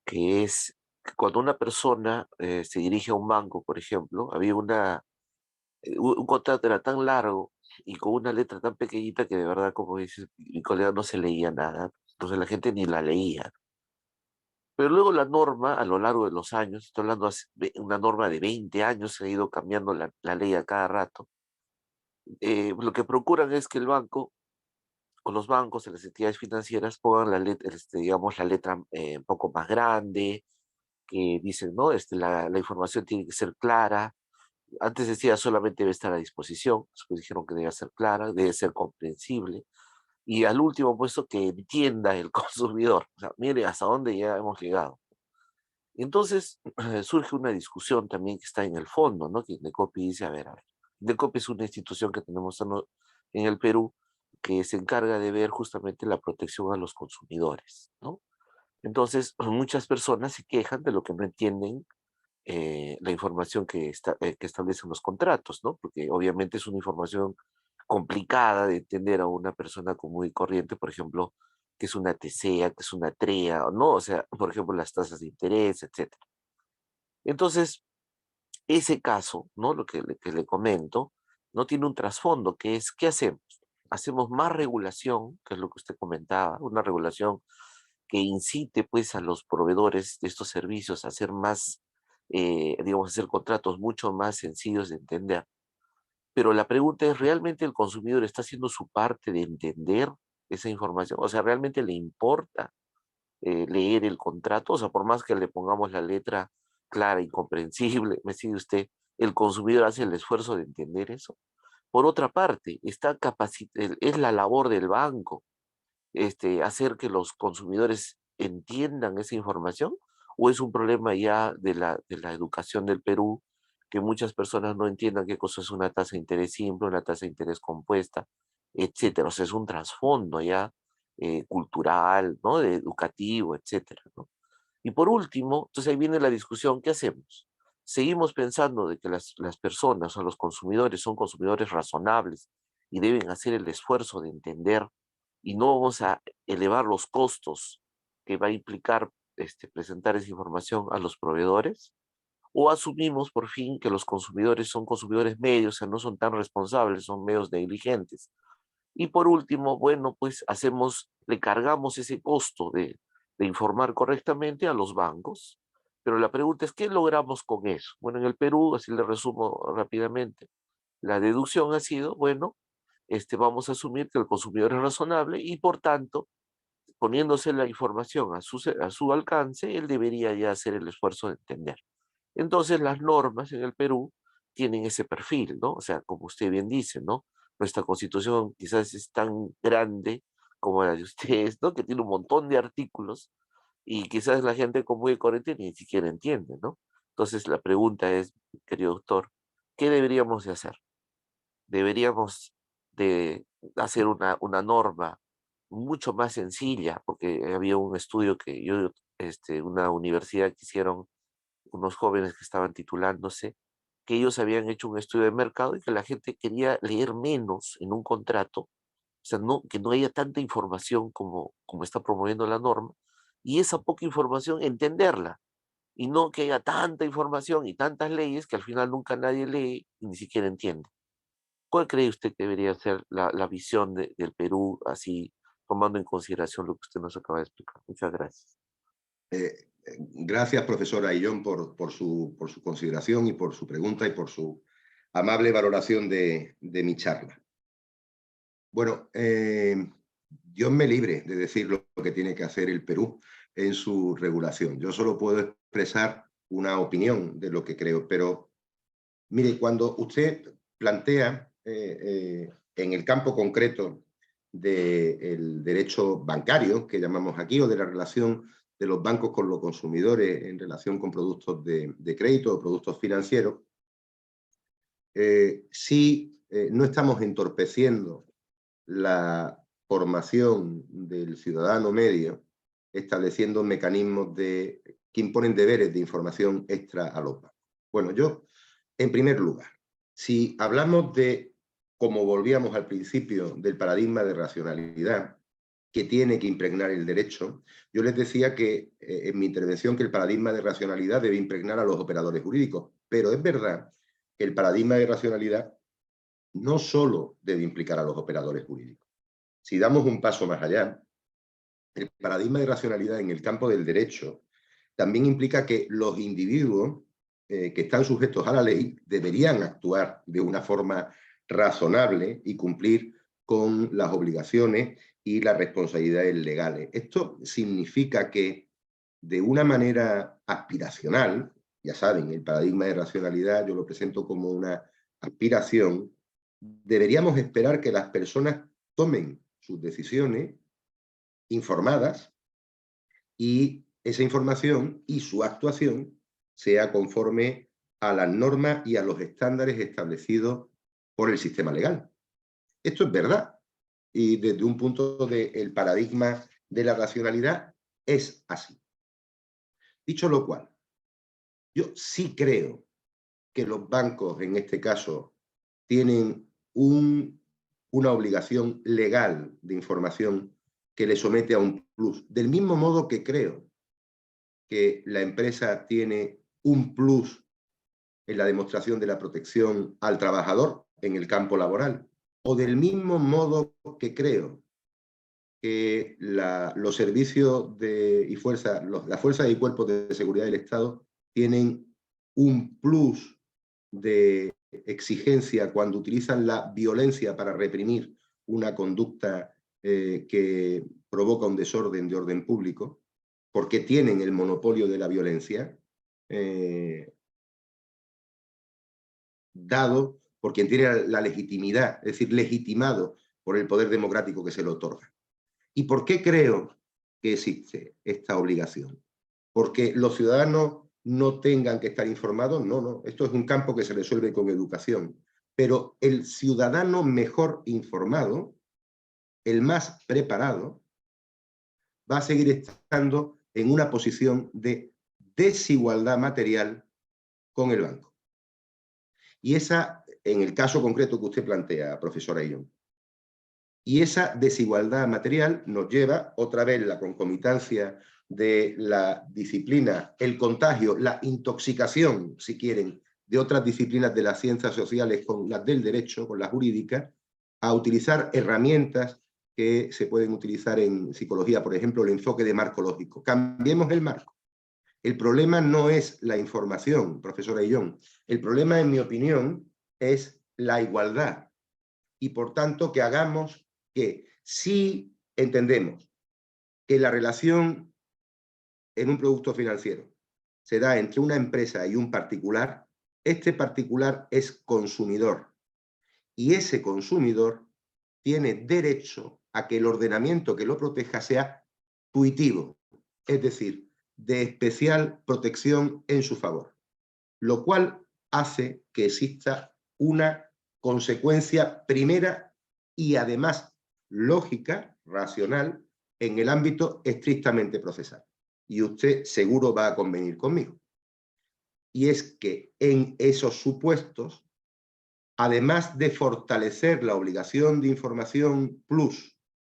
que es que cuando una persona se dirige a un banco, por ejemplo, había un contrato era tan largo y con una letra tan pequeñita que de verdad, como dice mi colega, no se leía nada. Entonces la gente ni la leía. Pero luego la norma, a lo largo de los años, estoy hablando de una norma de 20 años, se ha ido cambiando la ley a cada rato. Lo que procuran es que el banco, o los bancos, las entidades financieras, pongan la letra, digamos, la letra un poco más grande, que dicen, ¿no? La información tiene que ser clara. Antes decía solamente debe estar a disposición, después dijeron que debe ser clara, debe ser comprensible, y al último puesto que entienda el consumidor. O sea, mire hasta dónde ya hemos llegado. Entonces surge una discusión también que está en el fondo, ¿no? Que Indecopi dice, a ver, Indecopi es una institución que tenemos en el Perú que se encarga de ver justamente la protección a los consumidores, ¿no? Entonces, muchas personas se quejan de lo que no entienden la información que establecen los contratos, ¿no? Porque obviamente es una información complicada de entender a una persona común y corriente, por ejemplo, que es una TCEA, que es una TREA, ¿no? O sea, por ejemplo, las tasas de interés, etc. Entonces, ese caso, ¿no? Que le comento, no tiene un trasfondo, que es, ¿qué hacemos? Hacemos más regulación, que es lo que usted comentaba, una regulación que incite pues a los proveedores de estos servicios a hacer más, digamos, hacer contratos mucho más sencillos de entender. Pero la pregunta es, ¿realmente el consumidor está haciendo su parte de entender esa información? O sea, ¿realmente le importa leer el contrato? O sea, por más que le pongamos la letra clara y comprensible, ¿me sigue usted? ¿El consumidor hace el esfuerzo de entender eso? Por otra parte, es la labor del banco hacer que los consumidores entiendan esa información, o es un problema ya de la educación del Perú, que muchas personas no entiendan qué cosa es una tasa de interés simple, una tasa de interés compuesta, etcétera? O sea, es un trasfondo ya cultural, ¿no? Educativo, etcétera, ¿no? Y por último, entonces ahí viene la discusión, ¿qué hacemos? seguimos pensando de que las personas o los consumidores son consumidores razonables y deben hacer el esfuerzo de entender, y no vamos a elevar los costos que va a implicar presentar esa información a los proveedores, o asumimos por fin que los consumidores son consumidores medios, o sea, no son tan responsables, son medios negligentes. Y por último, bueno, pues le cargamos ese costo de informar correctamente a los bancos. Pero la pregunta es, ¿qué logramos con eso? Bueno, en el Perú, así le resumo rápidamente, la deducción ha sido, bueno, vamos a asumir que el consumidor es razonable y por tanto, poniéndose la información a su alcance, él debería ya hacer el esfuerzo de entender. Entonces las normas en el Perú tienen ese perfil, ¿no? O sea, como usted bien dice, ¿no? Nuestra constitución quizás es tan grande como la de ustedes, ¿no? Que tiene un montón de artículos y quizás la gente común y corriente ni siquiera entiende, ¿no? Entonces la pregunta es, querido doctor, ¿qué deberíamos de hacer? Deberíamos de hacer una norma mucho más sencilla, porque había un estudio que una universidad que hicieron unos jóvenes que estaban titulándose, que ellos habían hecho un estudio de mercado y que la gente quería leer menos en un contrato, o sea, que no haya tanta información como está promoviendo la norma, y esa poca información entenderla, y no que haya tanta información y tantas leyes que al final nunca nadie lee y ni siquiera entiende. ¿Cuál cree usted que debería ser la visión del Perú, así tomando en consideración lo que usted nos acaba de explicar? Muchas gracias. Gracias, profesora Ayllón, por su consideración y por su pregunta y por su amable valoración de mi charla. Bueno, Dios me libre de decir lo que tiene que hacer el Perú en su regulación. Yo solo puedo expresar una opinión de lo que creo, pero mire, cuando usted plantea en el campo concreto del derecho bancario, que llamamos aquí, o de la relación de los bancos con los consumidores en relación con productos de crédito o productos financieros, si no estamos entorpeciendo la formación del ciudadano medio, estableciendo mecanismos que imponen deberes de información extra a los bancos. Bueno, yo, en primer lugar, si hablamos de, como volvíamos al principio, del paradigma de racionalidad que tiene que impregnar el derecho, yo les decía que en mi intervención que el paradigma de racionalidad debe impregnar a los operadores jurídicos, pero es verdad que el paradigma de racionalidad no solo debe implicar a los operadores jurídicos. Si damos un paso más allá, el paradigma de racionalidad en el campo del derecho también implica que los individuos que están sujetos a la ley deberían actuar de una forma razonable y cumplir con las obligaciones y las responsabilidades legales. Esto significa que de una manera aspiracional, ya saben, el paradigma de racionalidad yo lo presento como una aspiración, deberíamos esperar que las personas tomen sus decisiones informadas y esa información y su actuación sea conforme a las normas y a los estándares establecidos por el sistema legal. Esto es verdad y desde un punto del paradigma de la racionalidad es así. Dicho lo cual, yo sí creo que los bancos en este caso tienen una obligación legal de información que le somete a un plus. Del mismo modo que creo que la empresa tiene un plus en la demostración de la protección al trabajador en el campo laboral. O del mismo modo que creo que los servicios y las fuerzas y cuerpos de seguridad del Estado tienen un plus de exigencia cuando utilizan la violencia para reprimir una conducta que provoca un desorden de orden público, porque tienen el monopolio de la violencia, dado por quien tiene la legitimidad, es decir, legitimado por el poder democrático que se le otorga. ¿Y por qué creo que existe esta obligación? ¿Porque los ciudadanos no tengan que estar informados? No, no, esto es un campo que se resuelve con educación. Pero el ciudadano mejor informado, el más preparado, va a seguir estando en una posición de desigualdad material con el banco. Y esa, en el caso concreto que usted plantea, profesora Illón, y esa desigualdad material nos lleva otra vez la concomitancia de la disciplina, el contagio, la intoxicación, si quieren, de otras disciplinas de las ciencias sociales con las del derecho, con la jurídica, a utilizar herramientas que se pueden utilizar en psicología, por ejemplo, el enfoque de marco lógico. Cambiemos el marco. El problema no es la información, profesora Illón. El problema, en mi opinión, es la igualdad. Y por tanto, que hagamos que si entendemos que la relación en un producto financiero se da entre una empresa y un particular, este particular es consumidor. Y ese consumidor tiene derecho a que el ordenamiento que lo proteja sea tuitivo, es decir, de especial protección en su favor, lo cual hace que exista una consecuencia primera y además lógica, racional, en el ámbito estrictamente procesal. Y usted seguro va a convenir conmigo. Y es que en esos supuestos, además de fortalecer la obligación de información plus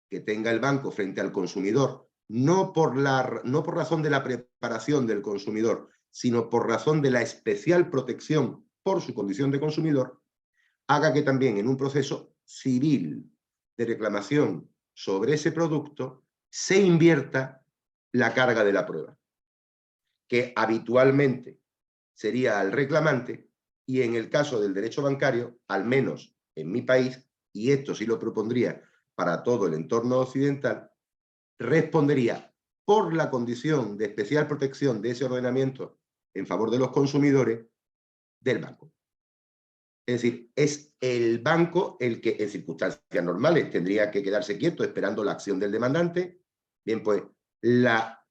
que tenga el banco frente al consumidor, no por razón de la preparación del consumidor, sino por razón de la especial protección por su condición de consumidor, haga que también en un proceso civil de reclamación sobre ese producto se invierta la carga de la prueba, que habitualmente sería al reclamante, y en el caso del derecho bancario, al menos en mi país, y esto sí lo propondría para todo el entorno occidental, respondería por la condición de especial protección de ese ordenamiento en favor de los consumidores del banco. Es decir, es el banco el que en circunstancias normales tendría que quedarse quieto esperando la acción del demandante. Bien, pues la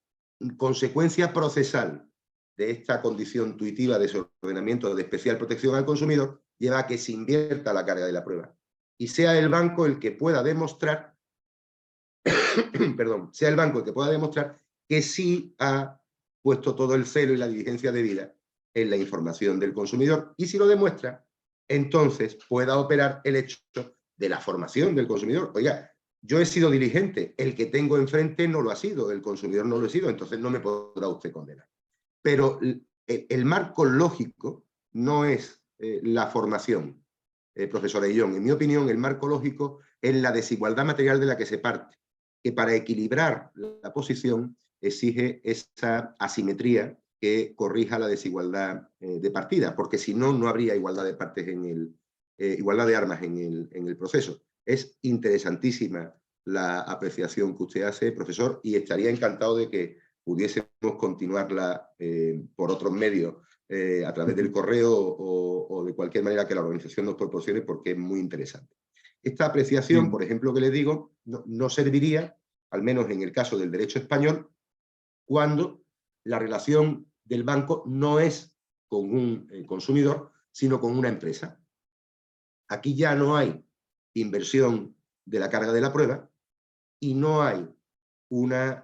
consecuencia procesal de esta condición tuitiva de ese ordenamiento de especial protección al consumidor lleva a que se invierta la carga de la prueba y sea el banco el que pueda demostrar perdón, sea el banco el que pueda demostrar que sí ha puesto todo el celo y la diligencia debida en la información del consumidor, y si lo demuestra, entonces pueda operar el hecho de la formación del consumidor. Oiga, yo he sido diligente, el que tengo enfrente no lo ha sido, el consumidor no lo ha sido, entonces no me podrá usted condenar. Pero el marco lógico no es la formación, profesora Illón. En mi opinión, el marco lógico es la desigualdad material de la que se parte, que para equilibrar la posición exige esa asimetría que corrija la desigualdad de partida, porque si no, no habría igualdad de partes igualdad de armas en el proceso. Es interesantísima la apreciación que usted hace, profesor, y estaría encantado de que pudiésemos continuarla por otros medios, a través del correo o de cualquier manera que la organización nos proporcione, porque es muy interesante. Esta apreciación, por ejemplo, que les digo, no serviría, al menos en el caso del derecho español, cuando la relación del banco no es con un consumidor, sino con una empresa. Aquí ya no hay inversión de la carga de la prueba y no hay una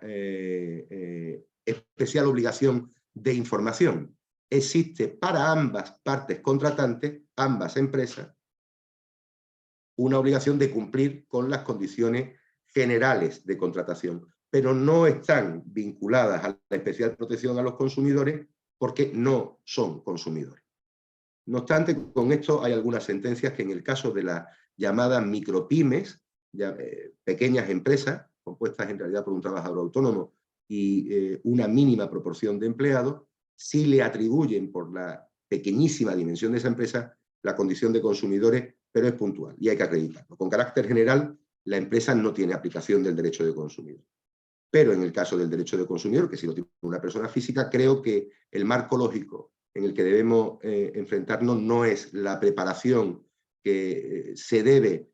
especial obligación de información. Existe para ambas partes contratantes, ambas empresas, una obligación de cumplir con las condiciones generales de contratación, pero no están vinculadas a la especial protección a los consumidores porque no son consumidores. No obstante, con esto hay algunas sentencias que en el caso de las llamadas micropymes, pequeñas empresas, compuestas en realidad por un trabajador autónomo y una mínima proporción de empleados, sí le atribuyen por la pequeñísima dimensión de esa empresa la condición de consumidores, pero es puntual y hay que acreditarlo. Con carácter general, la empresa no tiene aplicación del derecho de consumidor. Pero en el caso del derecho de consumidor, que si lo tiene una persona física, creo que el marco lógico en el que debemos enfrentarnos no es la preparación que se debe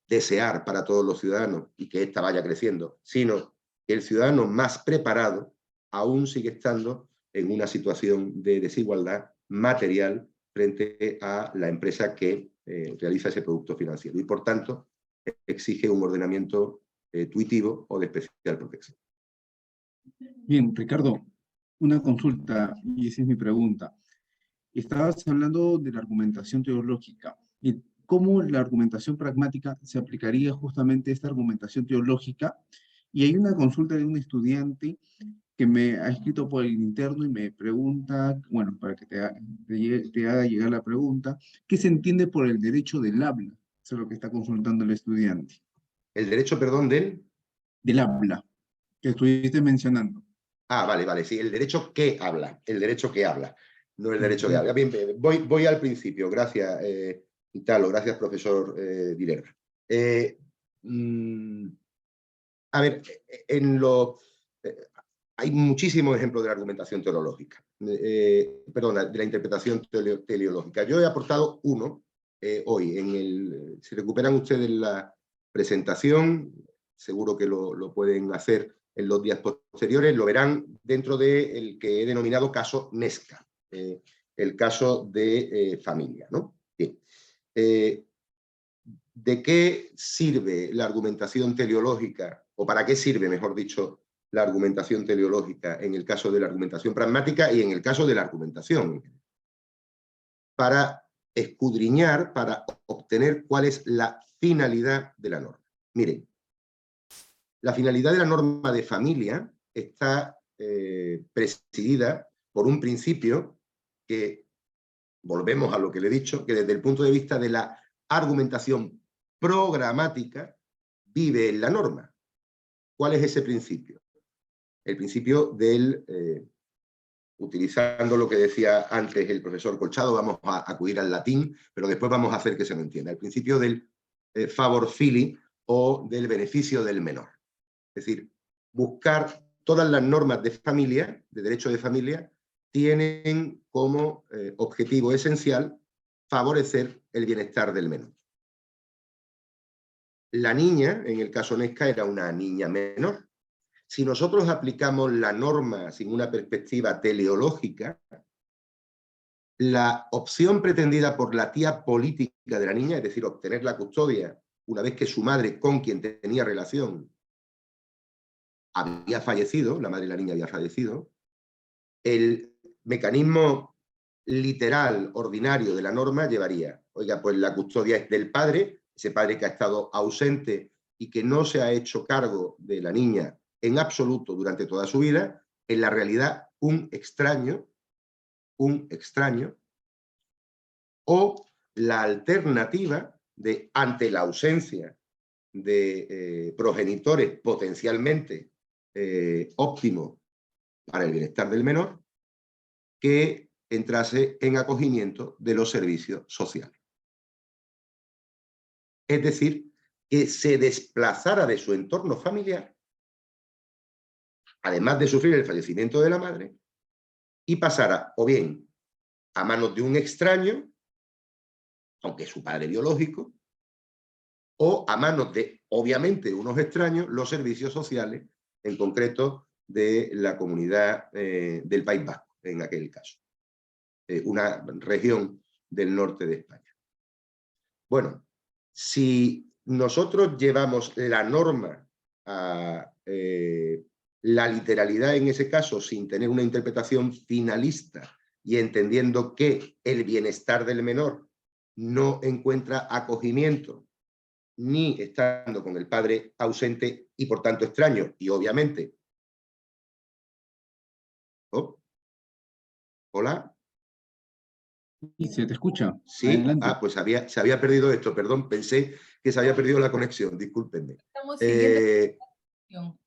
desear para todos los ciudadanos y que ésta vaya creciendo, sino que el ciudadano más preparado aún sigue estando en una situación de desigualdad material frente a la empresa que realiza ese producto financiero y, por tanto, exige un ordenamiento tuitivo o de especial protección. Bien, Ricardo, Una consulta, y esa es mi pregunta. Estabas hablando de la argumentación teológica y cómo la argumentación pragmática se aplicaría justamente a esta argumentación teológica. Y hay una consulta de un estudiante que me ha escrito por el interno y me pregunta, bueno, para que te haga llegar la pregunta, ¿qué se entiende por el derecho del habla? Eso es lo que está consultando el estudiante. El derecho, perdón, Del habla, que estuviste mencionando. Ah, vale, sí, el derecho que habla, no el derecho que Ujú. habla. Bien, voy al principio, gracias, Italo, gracias, profesor Vilerra. A ver, hay muchísimos ejemplos de la argumentación teológica, perdona, de la interpretación teleológica. Yo he aportado uno hoy. Si recuperan ustedes la presentación, seguro que lo pueden hacer en los días posteriores, lo verán dentro del que he denominado caso Nesca, el caso de familia, ¿no? Bien. ¿De qué sirve la argumentación teleológica, o para qué sirve, mejor dicho, la argumentación teleológica en el caso de la argumentación pragmática y en el caso de la argumentación? Para escudriñar, para obtener cuál es la finalidad de la norma. Miren, la finalidad de la norma de familia está presidida por un principio que, volvemos a lo que le he dicho, que desde el punto de vista de la argumentación programática vive en la norma. ¿Cuál es ese principio? El principio del, utilizando lo que decía antes el profesor Colchado, vamos a acudir al latín, pero después vamos a hacer que se me entienda. El principio del favor fili o del beneficio del menor. Es decir, buscar todas las normas de familia, de derecho de familia, tienen como objetivo esencial favorecer el bienestar del menor. La niña, en el caso Nesca, era una niña menor. Si nosotros aplicamos la norma sin una perspectiva teleológica, la opción pretendida por la tía política de la niña, es decir, obtener la custodia una vez que su madre, con quien tenía relación, había fallecido, la madre de la niña había fallecido, el mecanismo literal, ordinario de la norma llevaría, oiga, pues la custodia es del padre, ese padre que ha estado ausente y que no se ha hecho cargo de la niña en absoluto durante toda su vida, en la realidad un extraño, o la alternativa de, ante la ausencia de progenitores potencialmente óptimos para el bienestar del menor, que entrase en acogimiento de los servicios sociales. Es decir, que se desplazara de su entorno familiar, además de sufrir el fallecimiento de la madre, y pasara o bien a manos de un extraño, aunque es su padre biológico, o a manos de, obviamente, unos extraños, los servicios sociales, en concreto de la comunidad del País Vasco, en aquel caso. Una región del norte de España. Bueno, si nosotros llevamos la norma a la literalidad en ese caso sin tener una interpretación finalista y entendiendo que el bienestar del menor no encuentra acogimiento ni estando con el padre ausente y por tanto extraño, y obviamente... ¿Oh? ¿Hola? Y se te escucha. Sí, Adelante. pues se había perdido esto, perdón, pensé que se había perdido la conexión, discúlpenme. Estamos siguiendo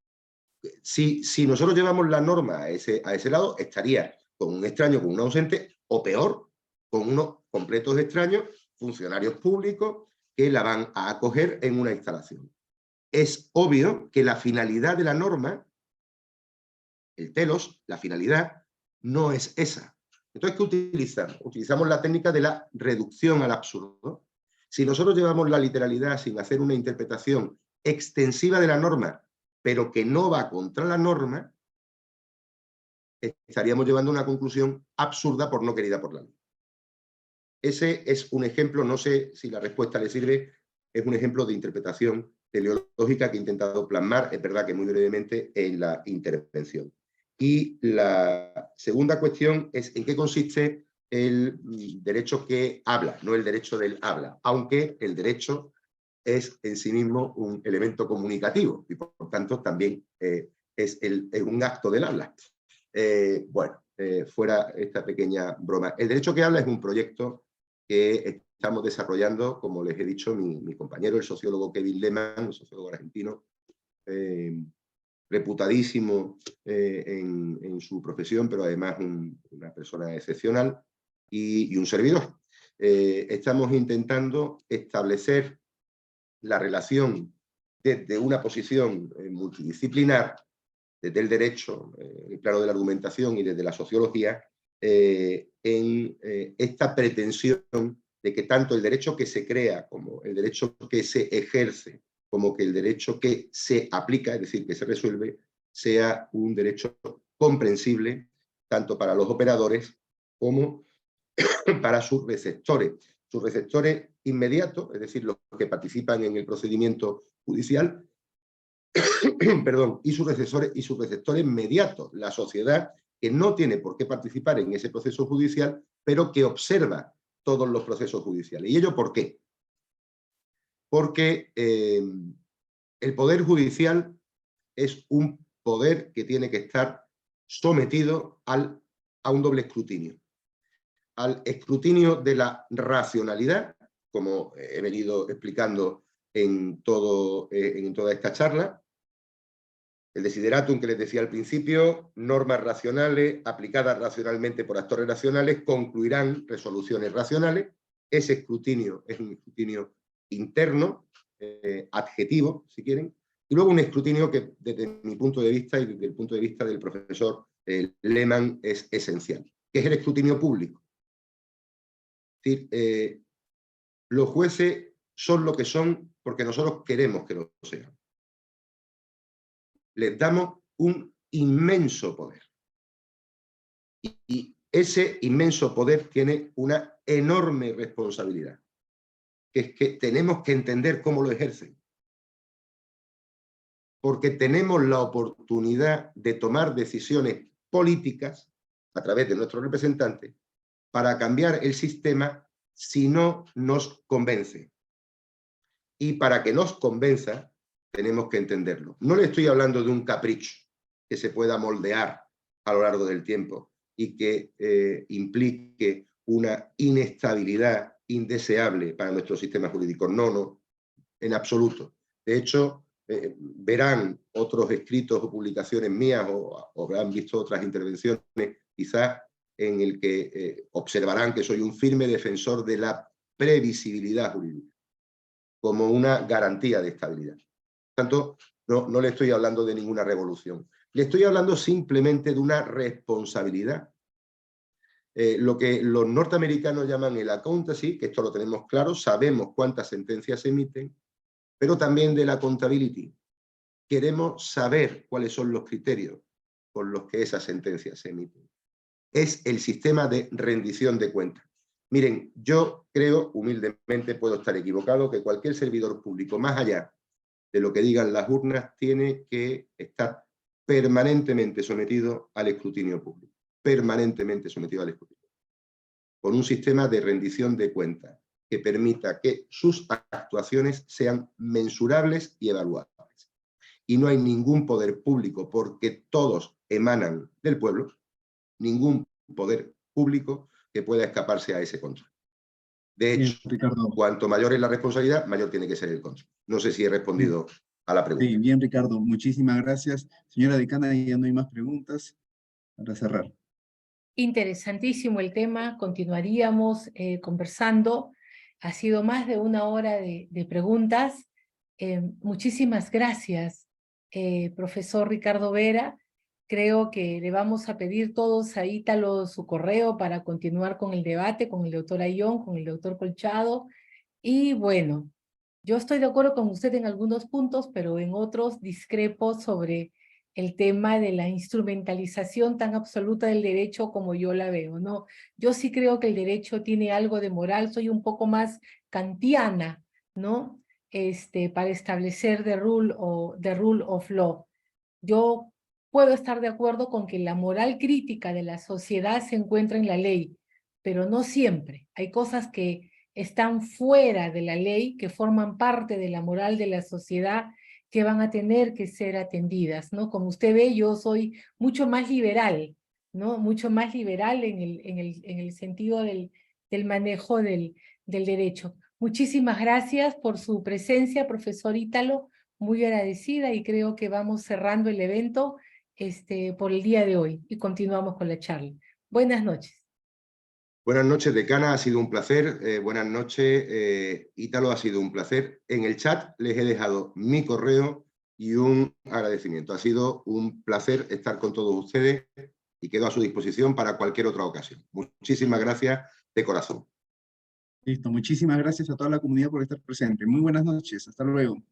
Si nosotros llevamos la norma a ese lado, estaría con un extraño, con un ausente, o peor, con unos completos extraños, funcionarios públicos, que la van a acoger en una instalación. Es obvio que la finalidad de la norma, el telos, la finalidad, no es esa. Entonces, ¿qué utilizamos? Utilizamos la técnica de la reducción al absurdo. Si nosotros llevamos la literalidad sin hacer una interpretación extensiva de la norma, pero que no va contra la norma, estaríamos llevando a una conclusión absurda por no querida por la ley. Ese es un ejemplo, no sé si la respuesta le sirve, es un ejemplo de interpretación teleológica que he intentado plasmar, es verdad que muy brevemente, en la intervención. Y la segunda cuestión es en qué consiste el derecho que habla, no el derecho del habla, aunque el derecho es en sí mismo un elemento comunicativo y por tanto también es un acto del habla. Bueno, fuera esta pequeña broma. El derecho que habla es un proyecto que estamos desarrollando, como les he dicho, mi compañero, el sociólogo Kevin Lehmann, un sociólogo argentino, reputadísimo en su profesión, pero además una persona excepcional, y un servidor. Estamos intentando establecer la relación desde una posición multidisciplinar, desde el derecho, el plano de la argumentación y desde la sociología, en esta pretensión de que tanto el derecho que se crea como el derecho que se ejerce, como que el derecho que se aplica, es decir, que se resuelve, sea un derecho comprensible tanto para los operadores como para sus receptores. Sus receptores inmediatos, es decir, los que participan en el procedimiento judicial, perdón, y sus receptores inmediatos, la sociedad que no tiene por qué participar en ese proceso judicial, pero que observa todos los procesos judiciales. ¿Y ello por qué? Porque el poder judicial es un poder que tiene que estar sometido a un doble escrutinio. Al escrutinio de la racionalidad, como he venido explicando en toda esta charla, el desideratum que les decía al principio, normas racionales aplicadas racionalmente por actores racionales concluirán resoluciones racionales. Ese escrutinio es un escrutinio interno, adjetivo, si quieren, y luego un escrutinio que desde mi punto de vista y desde el punto de vista del profesor Lehmann es esencial, que es el escrutinio público. Es decir, los jueces son lo que son porque nosotros queremos que lo sean. Les damos un inmenso poder. Y ese inmenso poder tiene una enorme responsabilidad, que es que tenemos que entender cómo lo ejercen. Porque tenemos la oportunidad de tomar decisiones políticas a través de nuestros representantes para cambiar el sistema si no nos convence. Y para que nos convenza, tenemos que entenderlo. No le estoy hablando de un capricho que se pueda moldear a lo largo del tiempo y que implique una inestabilidad indeseable para nuestro sistema jurídico. No, no, en absoluto. De hecho, verán otros escritos o publicaciones mías o habrán visto otras intervenciones, quizás en el que observarán que soy un firme defensor de la previsibilidad jurídica como una garantía de estabilidad. Por tanto, no le estoy hablando de ninguna revolución. Le estoy hablando simplemente de una responsabilidad. Lo que los norteamericanos llaman el accountancy, que esto lo tenemos claro, sabemos cuántas sentencias se emiten, pero también de la accountability. Queremos saber cuáles son los criterios con los que esas sentencias se emiten. Es el sistema de rendición de cuentas. Miren, yo creo, humildemente puedo estar equivocado, que cualquier servidor público, más allá de lo que digan las urnas, tiene que estar permanentemente sometido al escrutinio público. Permanentemente sometido al escrutinio. Con un sistema de rendición de cuentas que permita que sus actuaciones sean mensurables y evaluables. Y no hay ningún poder público, porque todos emanan del pueblo, ningún poder público que pueda escaparse a ese control. De hecho, Bien, Ricardo. cuanto mayor es la responsabilidad, mayor tiene que ser el control. No sé si he respondido a la pregunta. Sí, bien, Ricardo. Muchísimas gracias. Señora decana, ya no hay más preguntas para cerrar. Interesantísimo el tema, continuaríamos conversando. Ha sido más de una hora de preguntas. Muchísimas gracias, profesor Ricardo Vera. Creo que le vamos a pedir todos a Ítalo su correo para continuar con el debate con el doctor Ayón, con el doctor Colchado. Y bueno, yo estoy de acuerdo con usted en algunos puntos, pero en otros discrepo sobre el tema de la instrumentalización tan absoluta del derecho como yo la veo, ¿no? Yo sí creo que el derecho tiene algo de moral, soy un poco más kantiana, ¿no? Para establecer the rule of law. Yo puedo estar de acuerdo con que la moral crítica de la sociedad se encuentra en la ley, pero no siempre. Hay cosas que están fuera de la ley, que forman parte de la moral de la sociedad, que van a tener que ser atendidas, ¿no? Como usted ve, yo soy mucho más liberal, ¿no? Mucho más liberal en el sentido del manejo del derecho. Muchísimas gracias por su presencia, profesor Ítalo, muy agradecida, y creo que vamos cerrando el evento por el día de hoy y continuamos con la charla. Buenas noches. Buenas noches, decana, ha sido un placer. Buenas noches, Ítalo, ha sido un placer. En el chat les he dejado mi correo y un agradecimiento. Ha sido un placer estar con todos ustedes y quedo a su disposición para cualquier otra ocasión. Muchísimas gracias de corazón. Listo, muchísimas gracias a toda la comunidad por estar presente. Muy buenas noches, hasta luego.